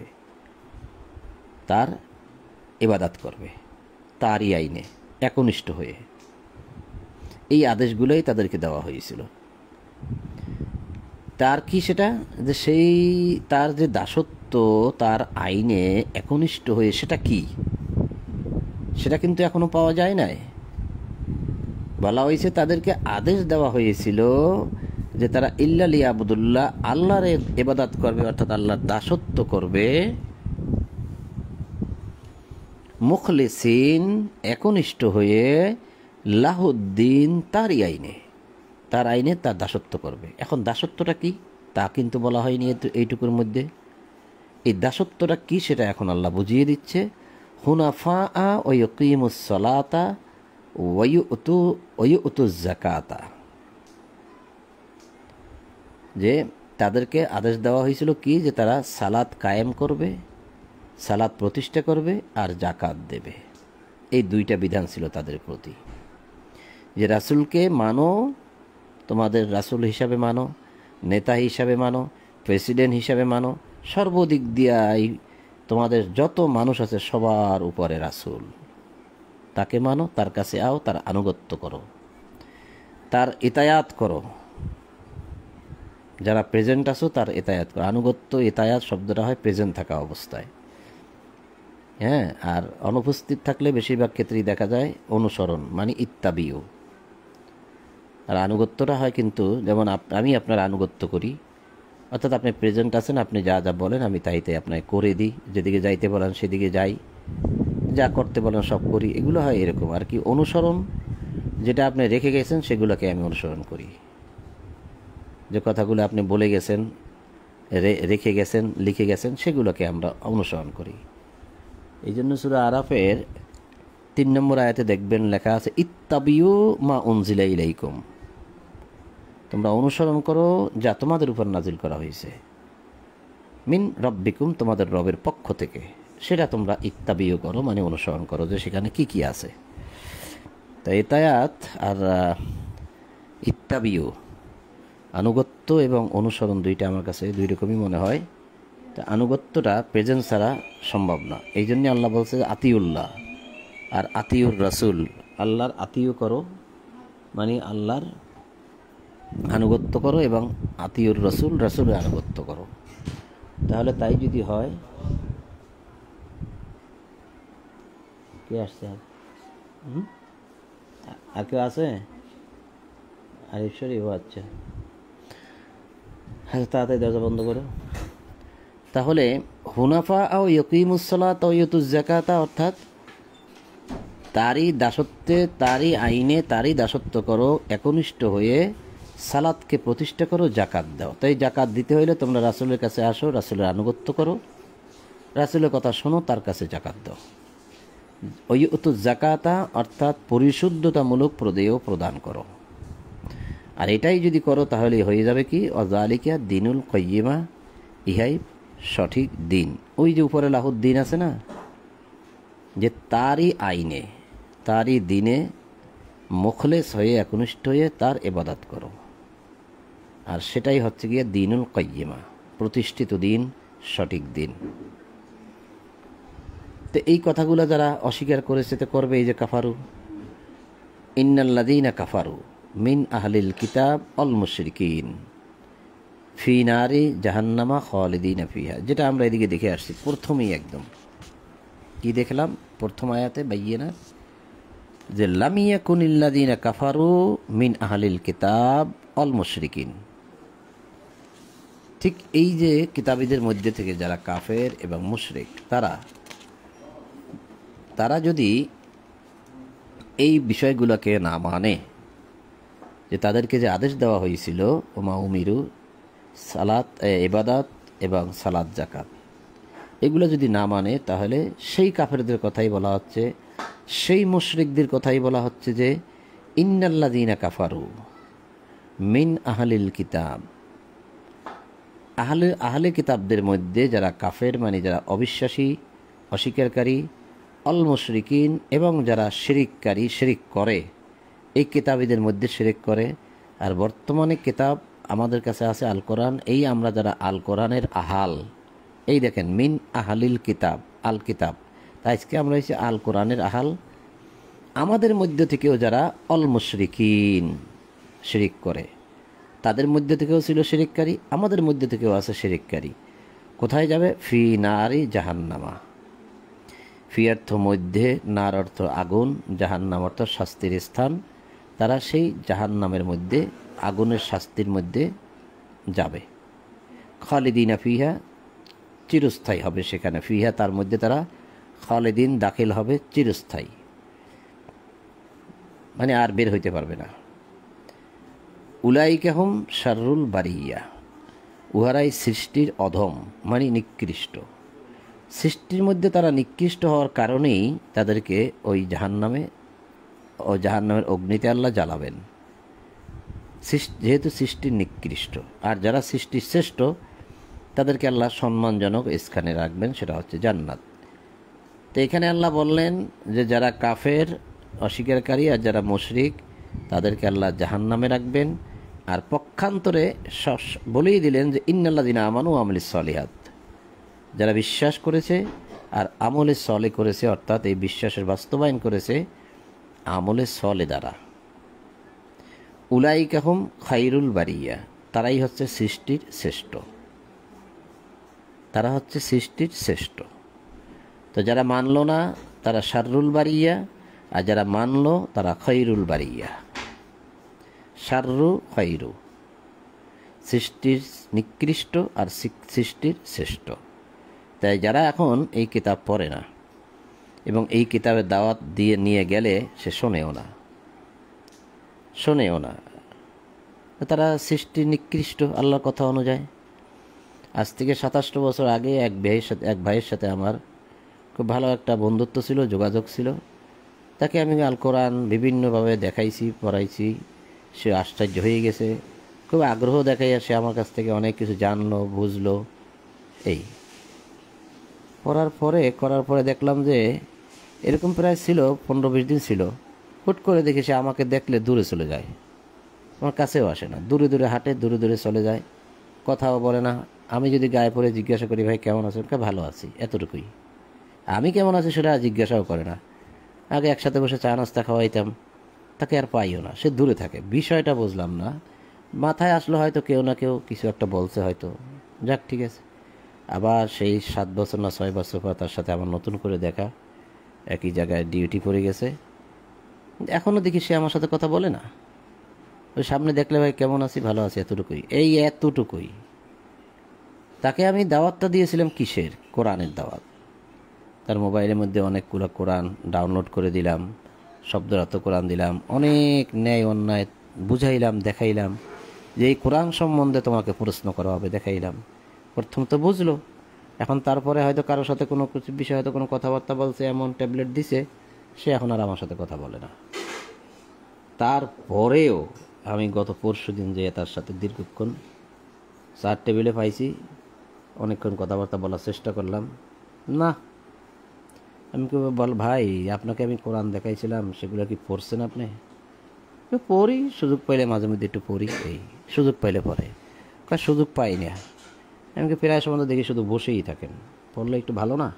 তার ইবাদত করবে, তারই আইনে একনিষ্ঠ হয়ে। এই আদেশগুলোই তাদেরকে দেওয়া হয়েছিল। তার কি সেটা, যে সেই তার যে দাসত্ব, তার আইনে একনিষ্ঠ হয়ে, সেটা কি? সেটা কিন্তু এখনো পাওয়া যায় নাই। বলা হয়েছে তাদেরকে আদেশ দেওয়া হয়েছিল যে তারা ইল্লা লিয়াবুদুল্লাহ, আল্লাহর ইবাদত করবে, অর্থাৎ আল্লাহর দাসত্ব করবে, মুখলিসিন একনিষ্ঠ হয়ে, লাহুদ্দিন তারই আইনে, তার আইনে তার দাসত্ব করবে। এখন দাসত্বটা কি তা কিন্তু বলা হয়নি এইটুকুর মধ্যে। এই দাসত্বটা কি সেটা এখন আল্লাহ বুঝিয়ে দিচ্ছে। হুনাফা ওয়া ইয়াকিমুস সালাতা ওয়া ইউতুজ যাকাতা, যে তাদেরকে আদেশ দেওয়া হয়েছিল কি, যে তারা সালাত কায়েম করবে, সালাত প্রতিষ্ঠা করবে আর জাকাত দেবে। এই 2টা বিধান ছিল তাদের প্রতি, যে রাসূলকে মানো, তোমাদের রাসূল হিসাবে মানো, নেতা হিসাবে মানো, প্রেসিডেন্ট হিসাবে মানো, সর্বদিক দিয়াই তোমাদের যত মানুষ আছে সবার উপরে রাসূল, তাকে মানো, তার কাছে আও, তার আনুগত্য করো, তার ইতায়াত করো। যারা প্রেজেন্ট আছো তার ইতায়াত করো। আনুগত্য, ইতায়াত শব্দটা হয় প্রেজেন্ট থাকা অবস্থায়, হ্যাঁ। আর অনুপস্থিত থাকলে বেশিরভাগ ক্ষেত্রেই দেখা যায় অনুসরণ, মানে ইত্তাবিউ। আর আনুগত্যটা হয় কিন্তু, যেমন আমি আপনার আনুগত্য করি, অর্থাৎ আপনি প্রেজেন্ট আছেন, আপনি যা যা বলেন আমি তাই তাই আপনাকে করে দিই, যেদিকে যাইতে বলেন সেদিকে যাই, যা করতে বলেন সব করি, এগুলো হয় এরকম আর কি। অনুসরণ, যেটা আপনি রেখে গেছেন সেগুলোকে আমি অনুসরণ করি, যে কথাগুলো আপনি বলে গেছেন, রেখে গেছেন, লিখে গেছেন, সেগুলোকে আমরা অনুসরণ করি। এই জন্য সূরা আরাফের 3 নম্বর আয়াতে দেখবেন লেখা আছে ইত্তাবিউ মা উনজিলা ইলাইকুম, তোমরা অনুসরণ করো যা তোমাদের উপর নাজিল করা হয়েছে, মিন রব্বিকুম, তোমাদের রবের পক্ষ থেকে, সেটা তোমরা ইত্তাবিউ করো, মানে অনুসরণ করো যে সেখানে কি কি আছে। তাই ইতায়াত আর ইত্তাবিউ, আনুগত্য এবং অনুসরণ, 2টা আমার কাছে 2 রকমই মনে হয়। তা আনুগত্যটা প্রেজেন্স ছাড়া সম্ভব না। এই জন্যে আল্লাহ বলছে যে আতিউল্লাহ আর আতিউর রাসূল, আল্লাহর আতিউ করো মানে আল্লাহর আনুগত্য করো, এবং আতিউর রাসূল, রাসূলের আনুগত্য করো। তাহলে তাই যদি হয়, কে আসছে আর কেউ আছে? আরিফ শরীফ, আচ্ছা, হ্যাঁ, তাড়াতাড়ি দরজা বন্ধ করো। তাহলে হুনাফা আও ইয়াকিমুস সালাতা ওয়া ইউতুজ যাকাতা, অর্থাৎ তারই দাসত্বে, তারই আইনে, তারই দাসত্ব করো, একনিষ্ঠ হয়ে সালাতকে প্রতিষ্ঠা করো, জাকাত দাও। তাই জাকাত দিতে হইলে তোমরা রাসূলের কাছে আসো, রাসূলের আনুগত্য করো, রাসূলের কথা শোনো, তার কাছে জাকাত দাও। ওই তো জাকাতা অর্থাৎ পরিশুদ্ধতামূলক প্রদেয় প্রদান করো। আর এটাই যদি করো তাহলে হয়ে যাবে কি, অযালিকা দিনুল কাইয়্যিমা, ইহাই সঠিক দিন। ওই যে উপরে লাহুদ্দিন আছে না, যে তারই আইনে, তারই দিনে মুখলেস হয়ে, একনিষ্ঠ হয়ে তার ইবাদত করো। আর সেটাই হচ্ছে গিয়ে দিনুল কাইয়্যিমা, প্রতিষ্ঠিত দিন, সঠিক দিন। তো এই কথাগুলো যারা অস্বীকার করেছে তো করবে এই যে কাফারু, ইন্নাল্লাযীনা কাফারু মিন আহলিল কিতাব অল মুশরিকিন ফি নারি জাহান্নামা খালিদিনা ফিহা, যেটা আমরা এদিকে দেখে আসছি প্রথমেই একদম। কি দেখলাম প্রথম আয়াতে বাইয়িনা, যে লাম ইয়াকুনিল্লাযীনা কাফারু মিন আহলিল কিতাব অল মুশরিকিন। ঠিক এই যে কিতাবীদের মধ্যে থেকে যারা কাফের এবং মুশরিক, তারা যদি এই বিষয়গুলোকে না মানে, যে তাদেরকে যে আদেশ দেওয়া হয়েছিল ওমা উমিরু সালাত ইবাদত এবং সালাত জাকাত, এগুলো যদি না মানে, তাহলে সেই কাফেরদের কথাই বলা হচ্ছে, সেই মুশরিকদের কথাই বলা হচ্ছে যে ইন্নাল্লাযীনা কাফারু মিন আহলিল কিতাব, আহলে কিতাবদের মধ্যে যারা কাফের মানে যারা অবিশ্বাসী, অস্বীকারী, অল মুশরিকিন এবং যারা শিরিককারী, শিরিক করে, এই কিতাবীদের মধ্যে শিরিক করে। আর বর্তমানে কিতাব আমাদের কাছে আছে আল কোরআন, এই আমরা যারা আল কোরআনের আহাল, এই দেখেন মিন আহলিল কিতাব, আল কিতাব, তাই আজকে আমরা হচ্ছে আল কোরআনের আহাল। আমাদের মধ্য থেকেও যারা অল মুশরিকিন, শিরিক করে, তাদের মধ্যে থেকেও ছিল শিরিককারী, আমাদের মধ্যে থেকেও আছে শিরিককারী। কোথায় যাবে? ফি নারি জাহান্নামা। ফি অর্থ মধ্যে, নার অর্থ আগুন, জাহান্নাম অর্থ শাস্তির স্থান। তারা সেই জাহান্নামের মধ্যে, আগুনের শাস্তির মধ্যে যাবে। খালিদিনা ফিহা, চিরস্থায়ী হবে সেখানে। ফিহা তার মধ্যে তারা খালিদিন দাখিল হবে, চিরস্থায়ী, মানে আর বের হইতে পারবে না। উলাইকা হুম শাররুল বারিয়া, উহারাই সৃষ্টির অধম মানে নিকৃষ্ট। সৃষ্টির মধ্যে তারা নিকৃষ্ট হওয়ার কারণেই তাদেরকে ওই জাহান্নামের অগ্নিতে আল্লাহ জ্বালাবেন, যেহেতু সৃষ্টির নিকৃষ্ট। আর যারা সৃষ্টির শ্রেষ্ঠ তাদেরকে আল্লাহ সম্মানজনক স্থানে রাখবেন, সেটা হচ্ছে জান্নাত। তো এখানে আল্লাহ বললেন যে যারা কাফের, অস্বীকারী আর যারা মুশরিক, তাদেরকে আল্লাহ জাহান্নামে রাখবেন। আর পক্ষান্তরে বলেই দিলেন যে ইন্নাল্লাযীনা আমানু ওয়া আমিলুস সলিহাত, যারা বিশ্বাস করেছে আর আমলে সলে করেছে, অর্থাৎ এই বিশ্বাসের বাস্তবায়ন করেছে আমলে সলে দ্বারা, উলাইকা হুম খায়রুল বারিয়া, তারাই হচ্ছে সৃষ্টির শ্রেষ্ঠ, তারা হচ্ছে সৃষ্টির শ্রেষ্ঠ। তো যারা মানল না তারা শাররুল বারিয়া, আর যারা মানল তারা খায়রুল বারিয়া। শাররু খায়রু, সৃষ্টির নিকৃষ্ট আর সৃষ্টির শ্রেষ্ঠ। তাই যারা এখন এই কিতাব পড়ে না এবং এই কিতাবের দাওয়াত দিয়ে নিয়ে গেলে সে শোনেও না, তারা সৃষ্টির নিকৃষ্ট আল্লাহর কথা অনুযায়ী। আজ থেকে 27 বছর আগে এক ভাইয়ের সাথে আমার খুব ভালো একটা বন্ধুত্ব ছিল, যোগাযোগ ছিল। তাকে আমি আল কোরআন বিভিন্নভাবে দেখাইছি, পড়াইছি, সে আশ্চর্য হয়ে গেছে, খুব আগ্রহ দেখাইয়া সে আমার কাছ থেকে অনেক কিছু জানলো, বুঝলো। এই করার পরে দেখলাম যে এরকম প্রায় ছিল 15-20 দিন ছিল। হুট করে দেখি সে আমাকে দেখলে দূরে চলে যায়, আমার কাছেও আসে না, দূরে দূরে হাঁটে, দূরে দূরে চলে যায়, কথাও বলে না। আমি যদি গায়ে পড়ে জিজ্ঞাসা করি ভাই কেমন আছেন, ভালো আছি, এতটুকুই। আমি কেমন আছি সেটা জিজ্ঞাসাও করে না। আগে একসাথে বসে চা নাস্তা খাওয়াইতাম, তাকে আর পাইও না, সে দূরে থাকে। বিষয়টা বুঝলাম না, মাথায় আসলো হয়তো কেউ না কেউ কিছু একটা বলছে হয়তো, যাক ঠিক আছে। আবার সেই 7 বছর না 6 বছর পর তার সাথে আমার নতুন করে দেখা, একই জায়গায় ডিউটি পড়ে গেছে। এখনও দেখি সে আমার সাথে কথা বলে না। ওই সামনে দেখলে ভাই কেমন আছি, ভালো আছি, এতটুকুই, এই এতটুকুই। তাকে আমি দাওয়াতটা দিয়েছিলাম কিসের? কোরআনের দাওয়াত। তার মোবাইলের মধ্যে অনেকগুলো কোরআন ডাউনলোড করে দিলাম, শব্দের অর্থ কোরআন দিলাম, অনেক ন্যায় অন্যায় বুঝাইলাম, দেখাইলাম যে এই কোরআন সম্বন্ধে তোমাকে প্রশ্ন করা হবে, দেখাইলাম। প্রথম তো বুঝলো, এখন তারপরে হয়তো কারোর সাথে কোনো কিছু বিষয়ে হয়তো কোনো কথাবার্তা বলছে, এমন ট্যাবলেট দিছে, সে এখন আর আমার সাথে কথা বলে না। তারপরেও আমি গত পরশু দিন যে তার সাথে দীর্ঘক্ষণ চার টেবিলে পাইছি, অনেকক্ষণ কথাবার্তা বলার চেষ্টা করলাম, না। আমি কি বল, ভাই আপনাকে আমি কোরআন দেখাইছিলাম, সেগুলো কি পড়ছেন আপনি? পড়ি, সুযোগ পাইলে মাঝে মধ্যে একটু পড়ি, এই সুযোগ পাইলে পড়ে। সুযোগ পাই না, এমনকি প্রায় সম্বন্ধে দেখি শুধু বসেই থাকেন। পড়লে একটু ভালো না,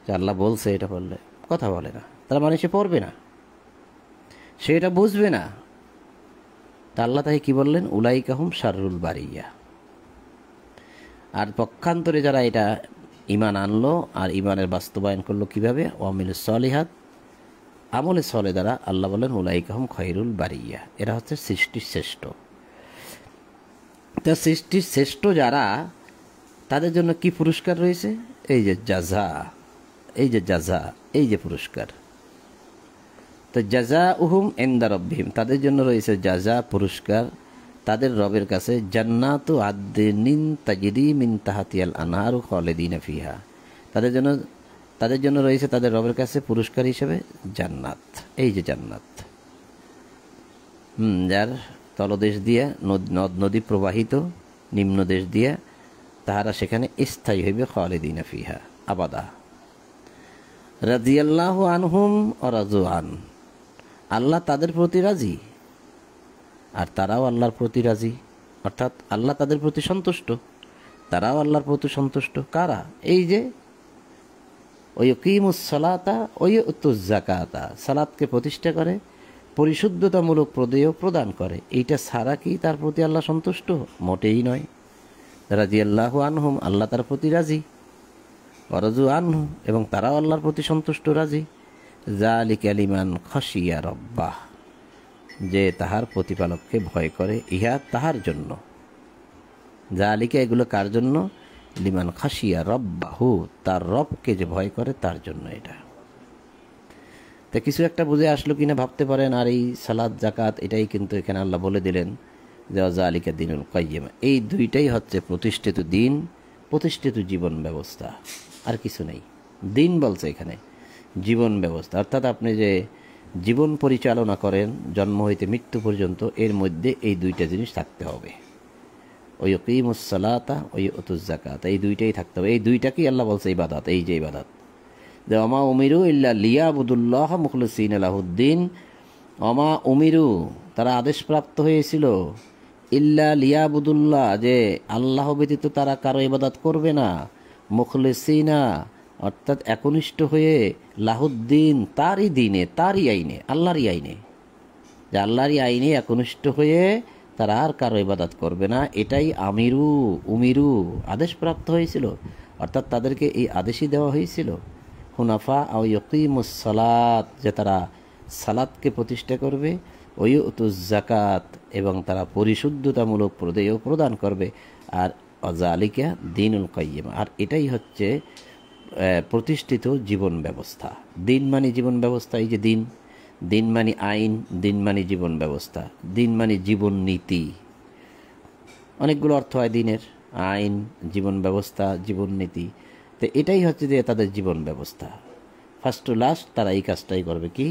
যে আল্লাহ বলছে এটা পড়লে, কথা বলে না, তার মানে সে পড়বে না, সে এটা বুঝবে না। তা আল্লাহ তাই কি বললেন, উলাইকাহুম শাররুল বারিয়া। আর পক্ষান্তরে যারা এটা ঈমান আনলো আর ঈমানের বাস্তবায়ন করলো কিভাবে, ওয়ামিলুস সলিহাত, আমলে সলে দ্বারা, আল্লাহ বলেন উলাইকাহুম খায়রুল বারিয়া, এরা হচ্ছে সৃষ্টির শ্রেষ্ঠ। তা সৃষ্টির শ্রেষ্ঠ যারা, তাদের জন্য কি পুরস্কার রয়েছে? এই যে জাযা, এই যে জাযা, এই যে পুরস্কার। তো জাযাউহুম ইনদা রাব্বিহিম, তাদের জন্য রয়েছে জাযা, পুরস্কার তাদের রবের কাছে। জান্নাতু আদনিন তাজরি মিন তাহতিহাল আনহারু খালিদিনা ফিহা, তাদের জন্য রয়েছে তাদের রবের কাছে পুরস্কার হিসেবে জান্নাত। এই যে জান্নাত, যার তলদেশ দিয়া নদ নদী প্রবাহিত, নিম্নদেশ দিয়া, তাহারা সেখানে স্থায়ী হইবে, খালিদিনা ফিহা আবাদা। রাদিয়াল্লাহু আনহুম ওয়া রাযু আন, আল্লাহ তাদের প্রতি রাজি আর তারাও আল্লাহর প্রতি রাজি, অর্থাৎ আল্লাহ তাদের প্রতি সন্তুষ্ট, তারাও আল্লাহর প্রতি সন্তুষ্ট। কারা? এই যে ওয়াকিমুস সালাতা ওয়ায়ুতুজ যাকাতা, সালাতকে প্রতিষ্ঠা করে, পরিশুদ্ধতামূলক প্রদেয় প্রদান করে, এইটা ছাড়া কি তার প্রতি আল্লাহ সন্তুষ্ট? মোটেই নয়। রাদিয়াল্লাহু আনহুম, আল্লাহ তার প্রতি রাজি, ওয়া রাযু আনহু, এবং তারাও আল্লাহর প্রতি সন্তুষ্ট, রাজি। যালিকা লিমান খাশিয়া রাব্বাহ, যে তাহার প্রতিপালককে ভয় করে, ইহা তাহার জন্য। যালিকা, এগুলো কার জন্য? লিমান খাশিয়া রাব্বাহু, তার রবকে যে ভয় করে তার জন্য এটা। তা কিছু একটা বুঝে আসলো কিনা ভাবতে পারেন। আর এই সালাত জাকাত, এটাই কিন্তু এখানে আল্লাহ বলে দিলেন যে যালিকা দিনুল কাইয়্যিম, এই দুইটাই হচ্ছে প্রতিষ্ঠিত দিন, প্রতিষ্ঠিত জীবন ব্যবস্থা, আর কিছু নেই। দিন বলছে এখানে জীবন ব্যবস্থা, অর্থাৎ আপনি যে জীবন পরিচালনা করেন জন্ম হইতে মৃত্যু পর্যন্ত, এর মধ্যে এই দুইটা জিনিস থাকতে হবে, ওয়াকিমুস সালাতা ওয়ায়ুতুজ যাকাতা, এই দুইটাই থাকতে হবে। এই দুইটাকেই আল্লাহ বলছে ইবাদত। এই যে ইবাদত, যে ওমা উমিরু ইল্লা লিয়াবুদুল্লাহ মুখলিসিনা লাহুদ্দিন, ওমা উমিরু, তারা আদেশপ্রাপ্ত হয়েছিল, ইল্লা লিয়াবুদুল্লাহ, যে আল্লাহ ব্যতীত তারা কারো ইবাদত করবে না, মুখলিসিনা, অর্থাৎ একনিষ্ঠ হয়ে, লাহুদ্দিন, তারই দিনে, তারই আইনে, আল্লাহরই আইনে, যে আল্লাহরই আইনে একনিষ্ঠ হয়ে তারা আর কারো ইবাদত করবে না। এটাই উমিরু আদেশপ্রাপ্ত হয়েছিল, অর্থাৎ তাদেরকে এই আদেশই দেওয়া হয়েছিল। হুনাফা আও ইয়াকিমুস সালাত, যে তারা সালাতকে প্রতিষ্ঠা করবে, ওয়ায়ুতুজ যাকাত, এবং তারা পরিশুদ্ধতামূলক প্রদেয় প্রদান করবে, আর যালিকা দিনুল কাইয়্যিম, আর এটাই হচ্ছে প্রতিষ্ঠিত জীবন ব্যবস্থা। দিন মানে জীবন ব্যবস্থা, এই যে দিন, দিন মানে আইন, দিন মানে জীবন ব্যবস্থা, দিন মানে জীবন নীতি, অনেকগুলো অর্থ হয় দিনের, আইন, জীবন ব্যবস্থা, জীবন নীতি। তো এটাই হচ্ছে যে তাদের জীবন ব্যবস্থা। ফার্স্ট টু লাস্ট তারা এই কাজটাই করবে, কি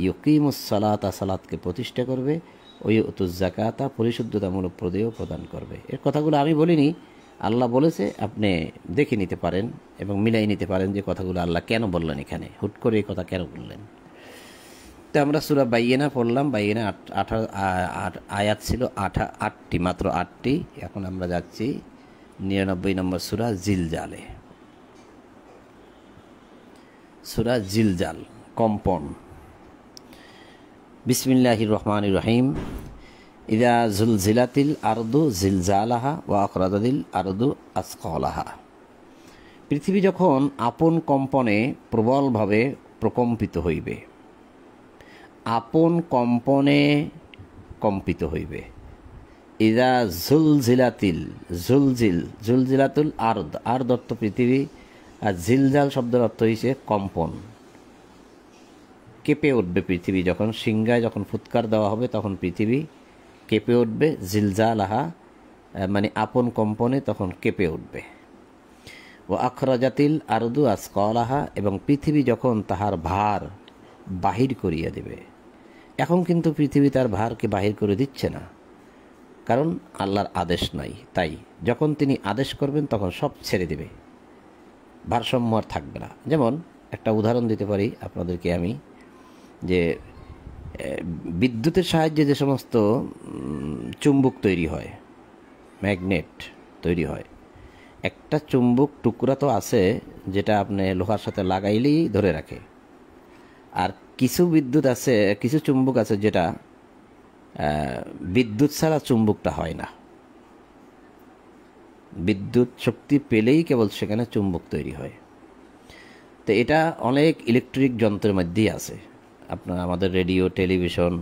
ইউকিমুস সালাতা, সালাতকে প্রতিষ্ঠা করবে, ওয়ায়ুতুজ যাকাতা, পরিশুদ্ধতামূলক প্রদেয় প্রদান করবে। এর কথাগুলো আমি বলিনি, আল্লাহ বলেছে, আপনি দেখে নিতে পারেন এবং মিলাই নিতে পারেন যে কথাগুলো আল্লাহ কেন বললেন, এখানে হুট করে এই কথা কেন বললেন। তো আমরা সূরা বাইয়িনা পড়লাম, বাইয়িনা আয়াত ছিল 8টি, মাত্র 8টি। এখন আমরা যাচ্ছি 99 নম্বর সূরা জিলজালে। সূরা জিলজাল, কম্পন। বিসমিল্লাহির রহমানির রহিম। ইযা জুলজিলাতিল আরদু জিলজালাহা ওয়া আখরাজাতিল আরদু আসকালাহা। পৃথিবী যখন আপন কম্পনে প্রবলভাবে প্রকম্পিত হইবে, আপন কম্পনে কম্পিত হইবে। ইযা জুলজিলাতিল, জুলজিলাতুল আরদ, আরদ অর্থ পৃথিবী, আর জিলজাল শব্দের অর্থ হইছে কম্পন। কেঁপে উঠবে পৃথিবী, যখন সিংহায় যখন ফুৎকার দেওয়া হবে তখন পৃথিবী কেঁপে উঠবে। জিলজালাহা মানে আপন কম্পনে তখন কেঁপে উঠবে। ও আখরাজাতিল আরদু আসকালাহা, এবং পৃথিবী যখন তাহার ভার বাহির করিয়া দেবে। এখন কিন্তু পৃথিবী তার ভারকে বাহির করে দিচ্ছে না, কারণ আল্লাহর আদেশ নাই। তাই যখন তিনি আদেশ করবেন তখন সব ছেড়ে দেবে, ভারসাম্য আর থাকবে না। যেমন একটা উদাহরণ দিতে পারি আপনাদেরকে আমি, যে বিদ্যুতের সাহায্যে যে সমস্ত চুম্বক তৈরি হয়, ম্যাগনেট তৈরি হয়, একটা চুম্বক টুকরা তো আছে যেটা আপনি লোহার সাথে লাগাইলেই ধরে রাখে, আর কিছু বিদ্যুৎ আছে, কিছু চুম্বক আছে যেটা বিদ্যুৎ ছাড়া চুম্বকটা হয় না। বিদ্যুৎ শক্তি পেলেই কেবল সেখানে চুম্বক তৈরি হয়। তো এটা অনেক ইলেকট্রিক যন্ত্রের মধ্যেই আছে। আপনার আমাদের রেডিও, টেলিভিশন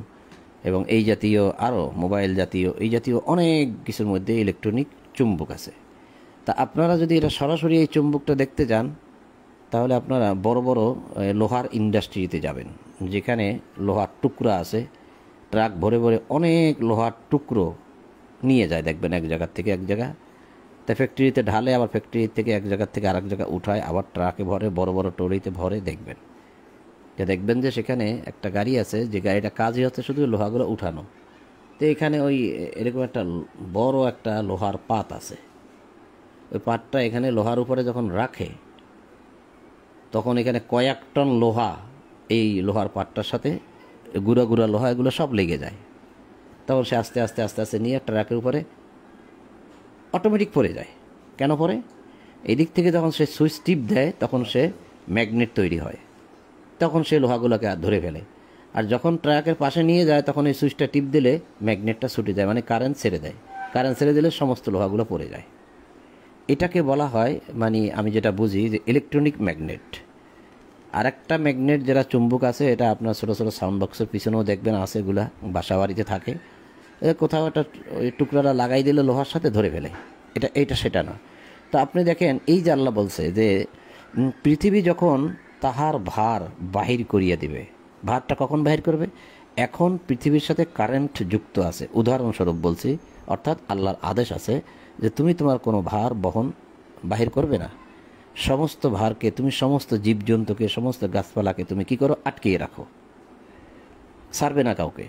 এবং এই জাতীয় আরও মোবাইল জাতীয় এই জাতীয় অনেক কিছুর মধ্যে ইলেকট্রনিক চুম্বক আছে। তা আপনারা যদি এটা সরাসরি এই চুম্বকটা দেখতে যান, তাহলে আপনারা বড় বড় লোহার ইন্ডাস্ট্রিতে যাবেন, যেখানে লোহার টুকরা আছে, ট্রাক ভরে ভরে অনেক লোহার টুকরো নিয়ে যায়, দেখবেন এক জায়গার থেকে এক জায়গা। তা ফ্যাক্টরিতে ঢালে, আবার ফ্যাক্টরি থেকে এক জায়গার থেকে আরেক জায়গায় উঠায়, আবার ট্রাকে ভরে, বড় বড় ট্রলিতে ভরে। দেখবেন যে সেখানে একটা গাড়ি আছে, যে গাড়িটা কাজই হচ্ছে শুধু লোহাগুলো উঠানো। তো এখানে ওই এরকম একটা বড় একটা লোহার পাত আছে, ওই পাতটা এখানে লোহার উপরে যখন রাখে, তখন এখানে কয়েক টন লোহা এই লোহার পাতটার সাথে গুঁড়া গুঁড়া লোহা এগুলো সব লেগে যায়। তখন সে আস্তে আস্তে আস্তে আস্তে নিয়ে ট্রাকের উপরে অটোমেটিক পড়ে যায়। কেন পড়ে? এই দিক থেকে যখন সে সুইচ টিপ দেয় তখন সে ম্যাগনেট তৈরি হয়, তখন সে লোহাগুলোকে ধরে ফেলে। আর যখন ট্রাকের পাশে নিয়ে যায় তখন এই সুইচটা টিপ দিলে ম্যাগনেটটা ছুটে যায়, মানে কারেন্ট ছেড়ে দেয়। কারেন্ট ছেড়ে দিলে সমস্ত লোহাগুলো পড়ে যায়। এটাকে বলা হয়, মানে আমি যেটা বুঝি, যে ইলেকট্রনিক ম্যাগনেট। আর একটা ম্যাগনেট যেটা চুম্বক আছে, এটা আপনার ছোটো ছোটো সাউন্ড বক্সের পিছনেও দেখবেন আছে, এগুলা বাসা বাড়িতে থাকে। কোথাও একটা ওই টুকরাটা লাগাই দিলে লোহার সাথে ধরে ফেলে। এইটা সেটা না। তো আপনি দেখেন, এই যে আল্লাহ বলছে যে পৃথিবী যখন তাহার ভার বাহির করিয়া দিবে, ভারটা কখন বাহির করবে? এখন পৃথিবীর সাথে কারেন্ট যুক্ত আছে, উদাহরণস্বরূপ বলছি। অর্থাৎ আল্লাহর আদেশ আছে যে তুমি তোমার কোনো ভার বহন বাহির করবে না। সমস্ত ভারকে তুমি, সমস্ত জীবজন্তুকে, সমস্ত গাছপালাকে তুমি কি করো? আটকিয়ে রাখো, ছাড়বে না কাউকে।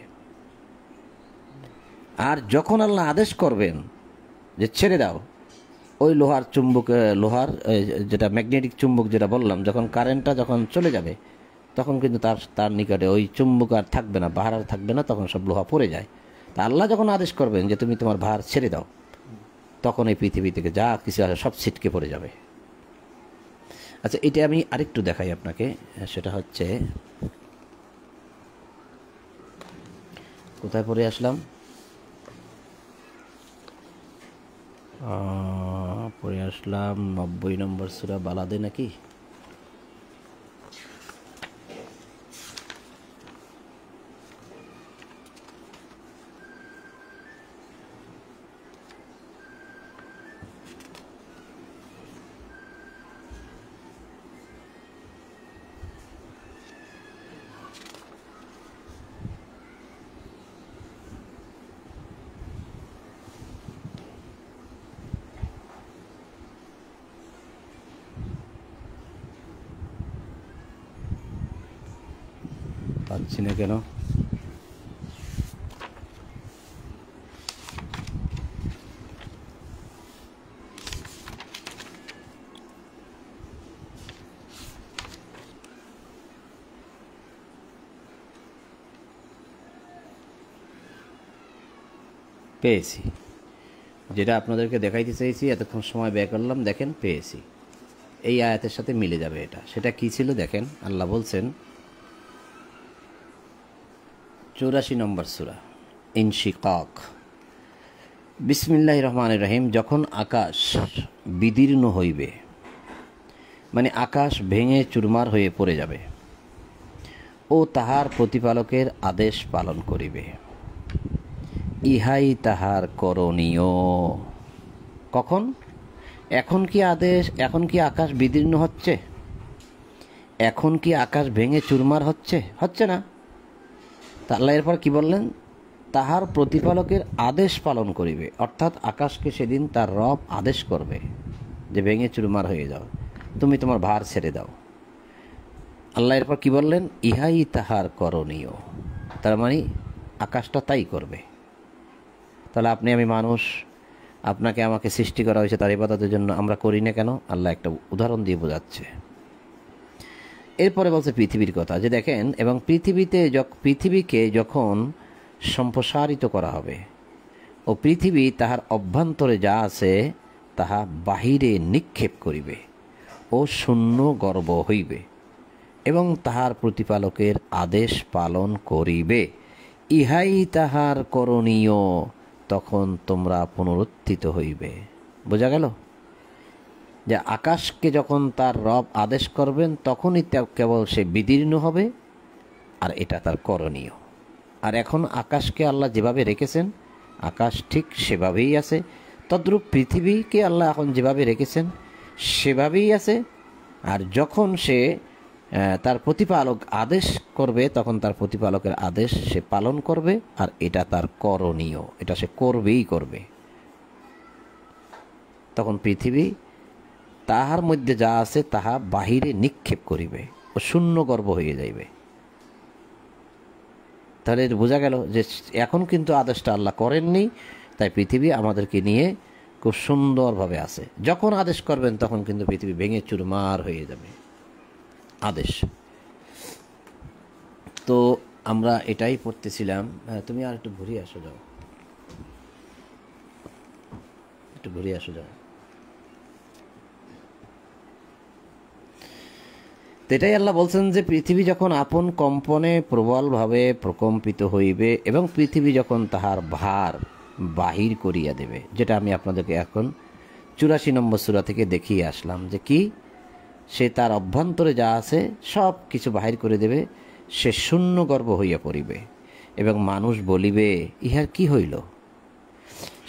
আর যখন আল্লাহ আদেশ করবেন যে ছেড়ে দাও, ওই লোহার চুম্বক, লোহার যেটা ম্যাগনেটিক চুম্বক যেটা বললাম, যখন কারেন্টটা যখন চলে যাবে তখন কিন্তু তার নিকটে ওই চুম্বক আর থাকবে না, ভার আর থাকবে না, তখন সব লোহা পড়ে যায়। তা আল্লাহ যখন আদেশ করবেন যে তুমি তোমার ভার ছেড়ে দাও, তখন এই পৃথিবী থেকে যা কিছু আছে সব ছিটকে পড়ে যাবে। আচ্ছা, এটা আমি আরেকটু দেখাই আপনাকে। সেটা হচ্ছে, কোথায় পড়ে আসলাম? পড়ে আসলাম 90 নম্বর সূরা বালাদে নাকি? পাচ্ছি না কেন? পেয়েছি, যেটা আপনাদেরকে দেখাইতে চাইছি, এতক্ষণ সময় ব্যয় করলাম, দেখেন পেয়েছি। এই আয়াতের সাথে মিলে যাবে এটা। সেটা কি ছিল দেখেন, আল্লাহ বলছেন 84 নম্বর সূরা ইনশিকাক। বিসমিল্লাহির রহমানির রহিম। যখন আকাশ বিদীর্ণ হইবে, মানে আকাশ ভেঙে চুরমার হয়ে পড়ে যাবে, ও তাহার প্রতিপালকের আদেশ পালন করিবে, ইহাই তাহার করণীয়। কখন? এখন কি আকাশ বিদীর্ণ হচ্ছে? এখন কি আকাশ ভেঙে চুরমার হচ্ছে? হচ্ছে না। তা আল্লাহ এরপর কি বললেন? তাহার প্রতিপালকের আদেশ পালন করিবে, অর্থাৎ আকাশকে সেদিন তার রব আদেশ করবে যে ভেঙে চুরমার হয়ে যাও, তুমি তোমার ভার ছেড়ে দাও। আল্লাহ এরপর কি বললেন? ইহাই তাহার করণীয়। তার মানে আকাশটা তাই করবে। তাহলে আপনি আমি মানুষ, আপনাকে আমাকে সৃষ্টি করা হয়েছে তার ইবাদতের জন্য, আমরা করি না কেন? আল্লাহ একটা উদাহরণ দিয়ে বোঝাচ্ছে। এরপরে বলছে পৃথিবীর কথা, যে দেখেন, এবং পৃথিবীকে যখন সম্প্রসারিত করা হবে ও পৃথিবী তাহার অভ্যন্তরে যা আছে তাহা বাহিরে নিক্ষেপ করিবে ও শূন্য গর্ব হইবে এবং তাহার প্রতিপালকের আদেশ পালন করিবে, ইহাই তাহার করণীয়, তখন তোমরা পুনরুত্থিত হইবে। বোঝা গেল যে আকাশকে যখন তার রব আদেশ করবেন তখনই কেবল সে বিদীর্ণ হবে, আর এটা তার করণীয়। আর এখন আকাশকে আল্লাহ যেভাবে রেখেছেন, আকাশ ঠিক সেভাবেই আছে। তদ্রূপ পৃথিবীকে আল্লাহ এখন যেভাবে রেখেছেন সেভাবেই আছে। আর যখন সে তার প্রতিপালক আদেশ করবে তখন তার প্রতিপালকের আদেশ সে পালন করবে, আর এটা তার করণীয়, এটা সে করবেই করবে। তখন পৃথিবী তাহার মধ্যে যা আছে তাহা বাহিরে নিক্ষেপ করিবে ও শূন্য গর্ব হয়ে যাইবে। তাহলে বোঝা গেল যে এখন কিন্তু আদেশটা আল্লাহ করেননি, তাই পৃথিবী আমাদেরকে নিয়ে খুব সুন্দরভাবে আছে। যখন আদেশ করবেন তখন কিন্তু পৃথিবী ভেঙে চুরমার হয়ে যাবে। আদেশ। তো আমরা এটাই পড়তেছিলাম। তুমি আর একটু ঘুরিয়ে আসো যাও, একটু ঘুরিয়ে আসো যাও। তো এটাই আল্লাহ বলছেন যে পৃথিবী যখন আপন কম্পনে প্রবলভাবে প্রকম্পিত হইবে এবং পৃথিবী যখন তাহার ভার বাহির করিয়া দেবে, যেটা আমি আপনাদেরকে এখন 84 নম্বর সূরা থেকে দেখিয়ে আসলাম, যে কি সে তার অভ্যন্তরে যা আছে সব কিছু বাহির করে দেবে, সে শূন্য গর্ভ হইয়া পড়িবে এবং মানুষ বলিবে ইহার কি হইল।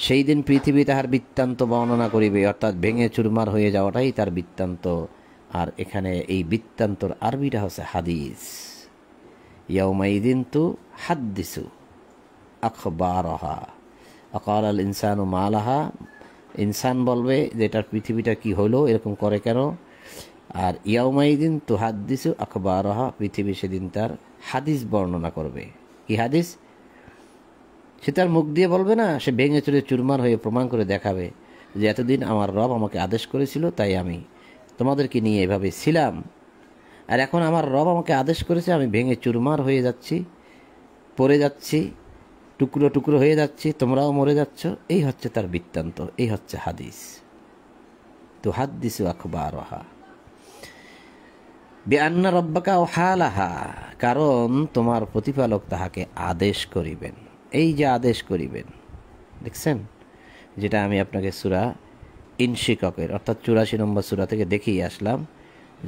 সেই দিন পৃথিবী তাহার বৃত্তান্ত বর্ণনা করিবে, অর্থাৎ ভেঙে চুরমার হয়ে যাওয়াটাই তার বৃত্তান্ত। আর এখানে এই বৃত্তান্তর আরবিটা হচ্ছে হাদিস। ইয়াউমাইদিন তু হাদ্দিসু আখবারহা আকাল আল ইনসানু মালাহা, ইনসান বলবে যে এটার পৃথিবীটা কি হলো, এরকম করে কেন। আর ইয়াউমাইদিন তু হাদ্দিসু আখবারহা, পৃথিবী সেদিন তার হাদিস বর্ণনা করবে। কি হাদিস? সে তার মুখ দিয়ে বলবে না, সে ভেঙে চুরে চুরমার হয়ে প্রমাণ করে দেখাবে যে এতদিন আমার রব আমাকে আদেশ করেছিল, তাই আমি তোমাদেরকে নিয়ে এভাবে ছিলাম, আর এখন আমার রব আমাকে আদেশ করেছে, আমি ভেঙে চুরমার হয়ে যাচ্ছি, পড়ে যাচ্ছি, টুকরো টুকরো হয়ে যাচ্ছি, তোমরাও মরে যাচ্ছ। এই হচ্ছে তার বৃত্তান্ত, এই হচ্ছে হাদিস। তো হাদ্দিসু আখবারহা বিআন্না রাব্বাকা ওয়াহালাহা, কারণ তোমার প্রতিপালক তাহাকে আদেশ করিবেন। এই যে আদেশ করিবেন, দেখছেন, যেটা আমি আপনাকে সূরা ইনশিকাকের অর্থাৎ 84 নম্বর সূরা থেকে দেখিয়ে আসলাম,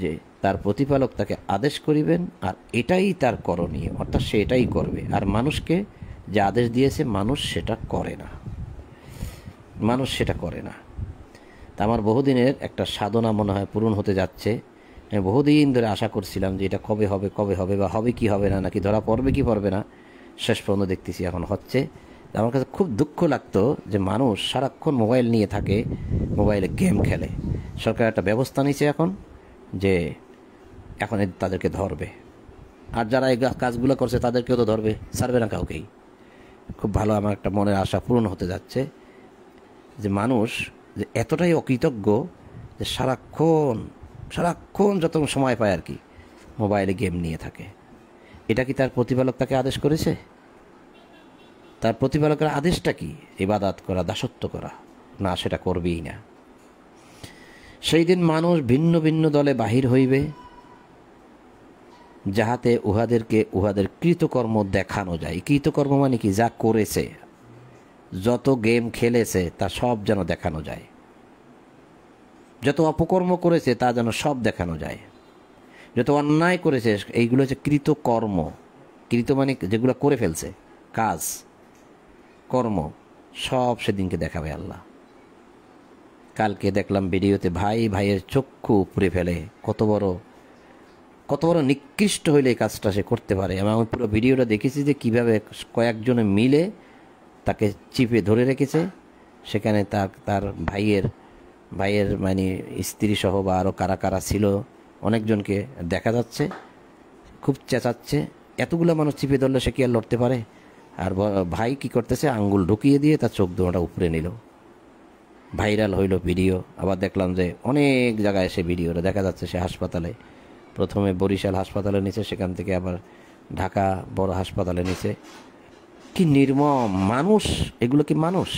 যে তার প্রতিপালক তাকে আদেশ করিবেন, আর এটাই তার করণীয়, অর্থাৎ সে এটাই করবে। আর মানুষকে যে আদেশ দিয়েছে মানুষ সেটা করে না, মানুষ সেটা করে না। তা আমার বহুদিনের একটা সাধনা মনে হয় পূরণ হতে যাচ্ছে। আমি বহুদিন ধরে আশা করছিলাম যে এটা কবে হবে, কবে হবে, বা হবে কি হবে না, নাকি ধরা পড়বে কি পড়বে না। শেষ পর্যন্ত দেখতেছি এখন হচ্ছে। আমার কাছে খুব দুঃখ লাগতো যে মানুষ সারাক্ষণ মোবাইল নিয়ে থাকে, মোবাইলে গেম খেলে। সরকার একটা ব্যবস্থা নিয়েছে এখন যে এখন তাদেরকে ধরবে, আর যারা এই কাজগুলো করছে তাদেরকেও তো ধরবে, ছাড়বে না কাউকেই। খুব ভালো, আমার একটা মনের আশা পূরণ হতে যাচ্ছে যে মানুষ যে এতটাই অকৃতজ্ঞ যে সারাক্ষণ যত সময় পায় আর কি মোবাইলে গেম নিয়ে থাকে। এটা কি তার প্রতিপালক তাকে আদেশ করেছে? তার প্রতিপালকের আদেশটা কি? ইবাদত করা, দাসত্ব করা? না, সেটা করবেই না। সেই দিন মানুষ ভিন্ন ভিন্ন দলে বাহির হইবে, যাহাতে উহাদেরকে উহাদের কৃতকর্ম দেখানো যায়। কৃতকর্ম মানে কি? যা করেছে, যত গেম খেলেছে তা সব যেন দেখানো যায়, যত অপকর্ম করেছে তা যেন সব দেখানো যায়, যত অন্যায় করেছে এইগুলো হচ্ছে কৃতকর্ম। কৃত মানে যেগুলো করে ফেলছে, কাজ কর্ম, সব সেদিনকে দেখাবে আল্লাহ। কালকে দেখলাম ভিডিওতে ভাই ভাইয়ের চক্ষু উপড়ে ফেলে, কত বড় নিকৃষ্ট হইলে এই কাজটা সে করতে পারে। এবং আমি পুরো ভিডিওটা দেখেছি যে কীভাবে কয়েকজনে মিলে তাকে চিপে ধরে রেখেছে। সেখানে তার ভাইয়ের মানে স্ত্রী সহ বা আরও কারা কারা ছিল অনেকজনকে দেখা যাচ্ছে, খুব চেঁচাচ্ছে। এতগুলো মানুষ চিপে ধরলে সে কি আর লড়তে পারে? আর ভাই কি করতেছে, আঙ্গুল ঢুকিয়ে দিয়ে তার চোখ দুটা উপরে নিল। ভাইরাল হইল ভিডিও। আবার দেখলাম যে অনেক জায়গায় সে ভিডিওটা দেখা যাচ্ছে। সে হাসপাতালে, প্রথমে বরিশাল হাসপাতালে নিচে, সেখান থেকে আবার ঢাকা বড় হাসপাতালে নিচে। কি নির্মম মানুষ! এগুলো কি মানুষ?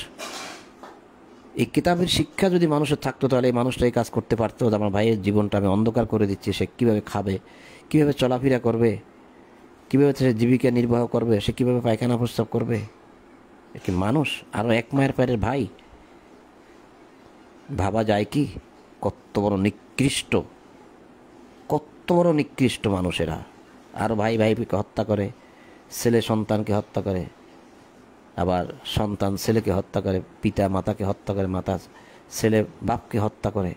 এই কিতাবের শিক্ষা যদি মানুষের থাকতো তাহলে এই মানুষটা এই কাজ করতে পারতো। আমার ভাইয়ের জীবনটা আমি অন্ধকার করে দিচ্ছি, সে কীভাবে খাবে, কীভাবে চলাফেরা করবে, কীভাবে সে জীবিকা নির্বাহ করবে, সে কীভাবে পায়খানা প্রস্রাব করবে? এ কি মানুষ? আরও এক মায়ের পেটের ভাই। ভাবা যায় কি কত বড় নিকৃষ্ট, কত বড় নিকৃষ্ট মানুষেরা। আর ভাই ভাইকে হত্যা করে, ছেলে সন্তানকে হত্যা করে, আবার সন্তান ছেলেকে হত্যা করে, পিতা মাতাকে হত্যা করে, মাতা ছেলে বাপকে হত্যা করে।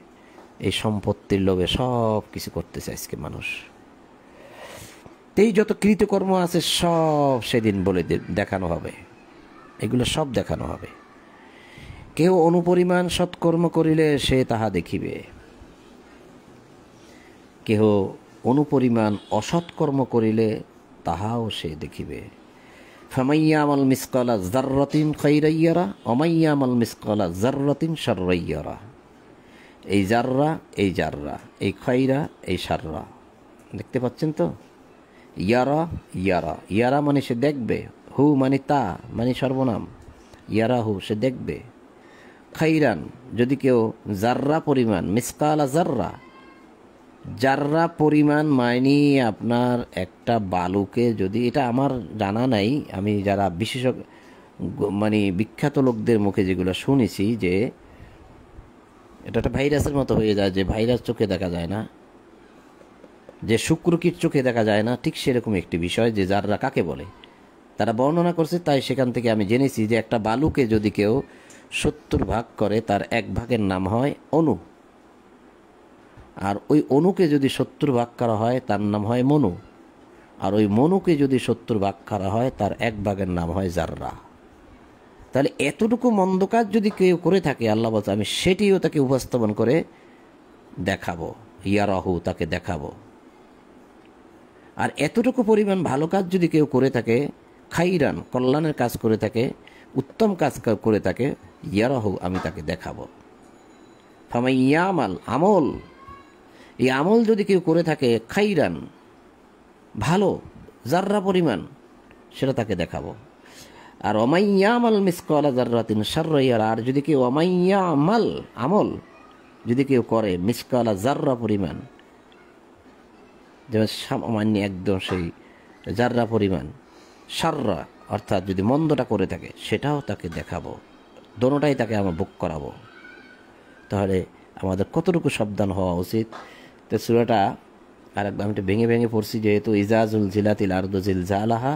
এই সম্পত্তির লোভে সব কিছু করতেছে আজকে মানুষ। এই যত কৃতকর্ম আছে সব সেদিন বলে দেখানো হবে, এগুলো সব দেখানো হবে। কেউ অনুপরিমাণ সৎকর্ম করিলে সে তাহা দেখিবে, কেহ অনুপরিমাণ অসৎকর্ম করিলে তাহাও সে দেখিবে। ফামাইয়ামাল মিসকালা যাররাতিন খাইরান ইয়ারা ওমাইয়ামাল মিসকালা যাররাতিন শাররান ইয়ারা। এই জাররা, এই জাররা, এই খাইরা, এই শাররা, দেখতে পাচ্ছেন তো? ইয়ারা ইয়ারা, ইয়ারা মানে সে দেখবে, হু মানে তা মানে সর্বনাম, ইয়ারা হু সে দেখবে। খাইরান যদি কেউ জাররা পরিমাণ, মিসকালা জাররা, জাররা পরিমাণ মানে আপনার একটা বালুকে যদি, এটা আমার জানা নাই, আমি যারা বিশেষজ্ঞ মানে বিখ্যাত লোকদের মুখে যেগুলো শুনেছি যে এটা একটা ভাইরাসের মতো হয়ে যায়, যে ভাইরাস চোখে দেখা যায় না, যে শুক্রকীট চোখে দেখা যায় না, ঠিক সেরকম একটি বিষয় যে জাররা কাকে বলে তারা বর্ণনা করছে। তাই সেখান থেকে আমি জেনেছি যে একটা বালুকে যদি কেউ 70 ভাগ করে তার এক ভাগের নাম হয় অণু, আর ওই অণুকে যদি 70 ভাগ করা হয় তার নাম হয় মনু, আর ওই মনুকে যদি 70 ভাগ করা হয় তার এক ভাগের নাম হয় জাররা। তাহলে এতটুকু মন্দ কাজ যদি কেউ করে থাকে, আল্লাহ বলছে আমি সেটিও তাকে উপস্থাপন করে দেখাবো, ইয়ারাহু তাকে দেখাবো। আর এতটুকু পরিমাণ ভালো কাজ যদি কেউ করে থাকে, খাইরান কল্যাণের কাজ করে থাকে, উত্তম কাজ করে থাকে, ইয়ারাহু আমি তাকে দেখাবো। ফামাইয়ামাল আমল, এই আমল যদি কেউ করে থাকে খাইরান ভালো, জাররা পরিমাণ, সেটা তাকে দেখাবো। আর অমাইয়ামাল মিসকালা জাররাতিন শাররান ইয়ারা, আর যদি কেউ অমাইয়ামাল আমল যদি কেউ করে মিসকালা জাররা পরিমাণ, যেমন সামান্য একদম সেই জাররা পরিমাণ, শাররা অর্থাৎ যদি মন্দটা করে থাকে সেটাও তাকে দেখাবো, দোনোটাই তাকে আমরা ভোগ করাবো। তাহলে আমাদের কতটুকু সাবধান হওয়া উচিত। তো সূরাটা আরেকবার আমি ভেঙে ভেঙে পড়ছি, যেহেতু ইজাজুল জিলাতিল আরদু জিলজালাহা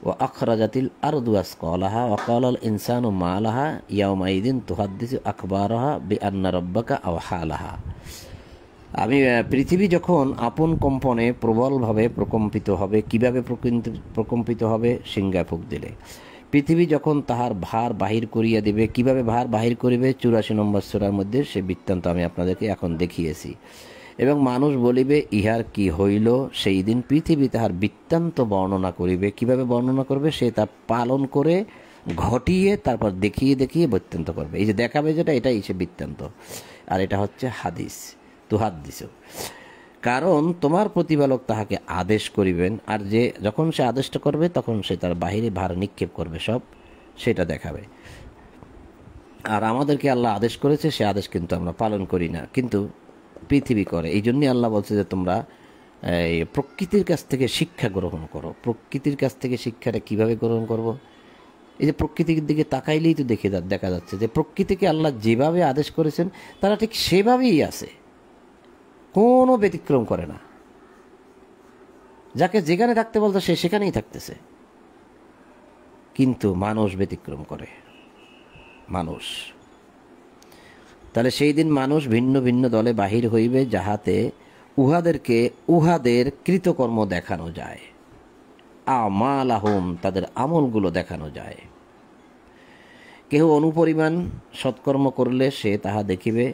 ওয়া আখরাজাতিল আরদু আসকালাহা ওয়া ক্বালাল ইনসানু মা লাহা ইয়াওমাইদিন তুহাদ্দিসু আখবারাহা বিআন্না রাব্বাকা আওহালাহা। আমি পৃথিবী যখন আপন কম্পনে প্রবলভাবে প্রকম্পিত হবে, কিভাবে প্রকম্পিত হবে? সিংহায় ফুঁক দিলে। পৃথিবী যখন তাহার ভার বাহির করিয়া দিবে, কিভাবে ভার বাহির করিবে? 84 নম্বর সূরার মধ্যে সে বৃত্তান্ত আমি আপনাদেরকে এখন দেখিয়েছি। এবং মানুষ বলিবে ইহার কি হইল? সেই দিন পৃথিবী তাহার বৃত্তান্ত বর্ণনা করিবে। কিভাবে বর্ণনা করবে? সে তা পালন করে ঘটিয়ে তারপর দেখিয়ে দেখিয়ে বৃত্তান্ত করবে। এই যে দেখাবে যেটা, এটাই সে বৃত্তান্ত, আর এটা হচ্ছে হাদিস, তুহাদ্দিস। কারণ তোমার প্রতিপালক তাহাকে আদেশ করিবেন, আর যে যখন সে আদেশটা করবে তখন সে তার বাহিরে ভার নিক্ষেপ করবে, সব সেটা দেখাবে। আর আমাদেরকে আল্লাহ আদেশ করেছে, সে আদেশ কিন্তু আমরা পালন করি না, কিন্তু পৃথিবী করে। এই জন্যই আল্লাহ বলছে যে তোমরা প্রকৃতির কাছ থেকে শিক্ষা গ্রহণ করো। প্রকৃতির কাছ থেকে শিক্ষাটা কিভাবে গ্রহণ করব? এই যে প্রকৃতির দিকে তাকাইলেই তো দেখা যাচ্ছে যে প্রকৃতিকে আল্লাহ যেভাবে আদেশ করেছেন তারা ঠিক সেভাবেই আছে, কোনো ব্যতিক্রম করে না। যাকে যেখানে থাকতে বলতো সে সেখানেই থাকতেছে, কিন্তু মানুষ ব্যতিক্রম করে। মানুষ, তাহলে সেই দিন মানুষ ভিন্ন ভিন্ন দলে বাহির হইবে, যাহাতে উহাদেরকে উহাদের কৃতকর্ম দেখানো যায়, আমালাহুম তাদের আমলগুলো দেখানো যায়। কেহ অনুপরিমাণ সৎকর্ম করলে সে তাহা দেখিবে।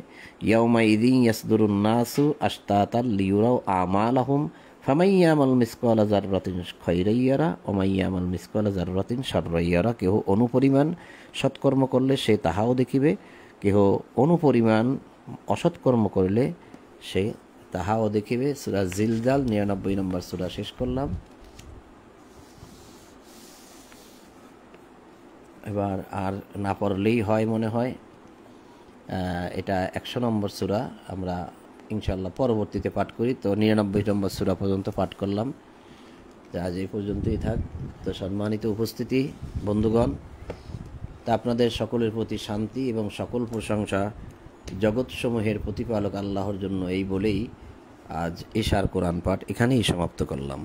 ইয়াউমা ইদিন ইয়াসদুরুন নাসু আশতাতাল লিয়ুরাউ আমালাহুম ফামাইয়ামাল মিসকালা যাররাতিন খাইরান ইয়ারা ওয়া মাইয়ামাল মিসকালা যাররাতিন শাররান ইয়ারা। কেহ অনুপরিমাণ সৎকর্ম করলে সে তাহাও দেখিবে, কেহ অনুপরিমাণ অসৎকর্ম করলে সে তাহাও দেখিবে। সূরা জিলজাল 99 নম্বর সূরা শেষ করলাম। এবার আর না পড়লেই হয় মনে হয়। এটা 100 নম্বর সূরা, আমরা ইনশাল্লাহ পরবর্তীতে পাঠ করি। তো 99 নম্বর সূরা পর্যন্ত পাঠ করলাম। আজ এই পর্যন্তই থাক। তো সম্মানিত উপস্থিতি বন্ধুগণ, তা আপনাদের সকলের প্রতি শান্তি এবং সকল প্রশংসা জগৎসমূহের প্রতিপালক আল্লাহর জন্য, এই বলেই আজ ঈশার কোরআন পাঠ এখানেই সমাপ্ত করলাম।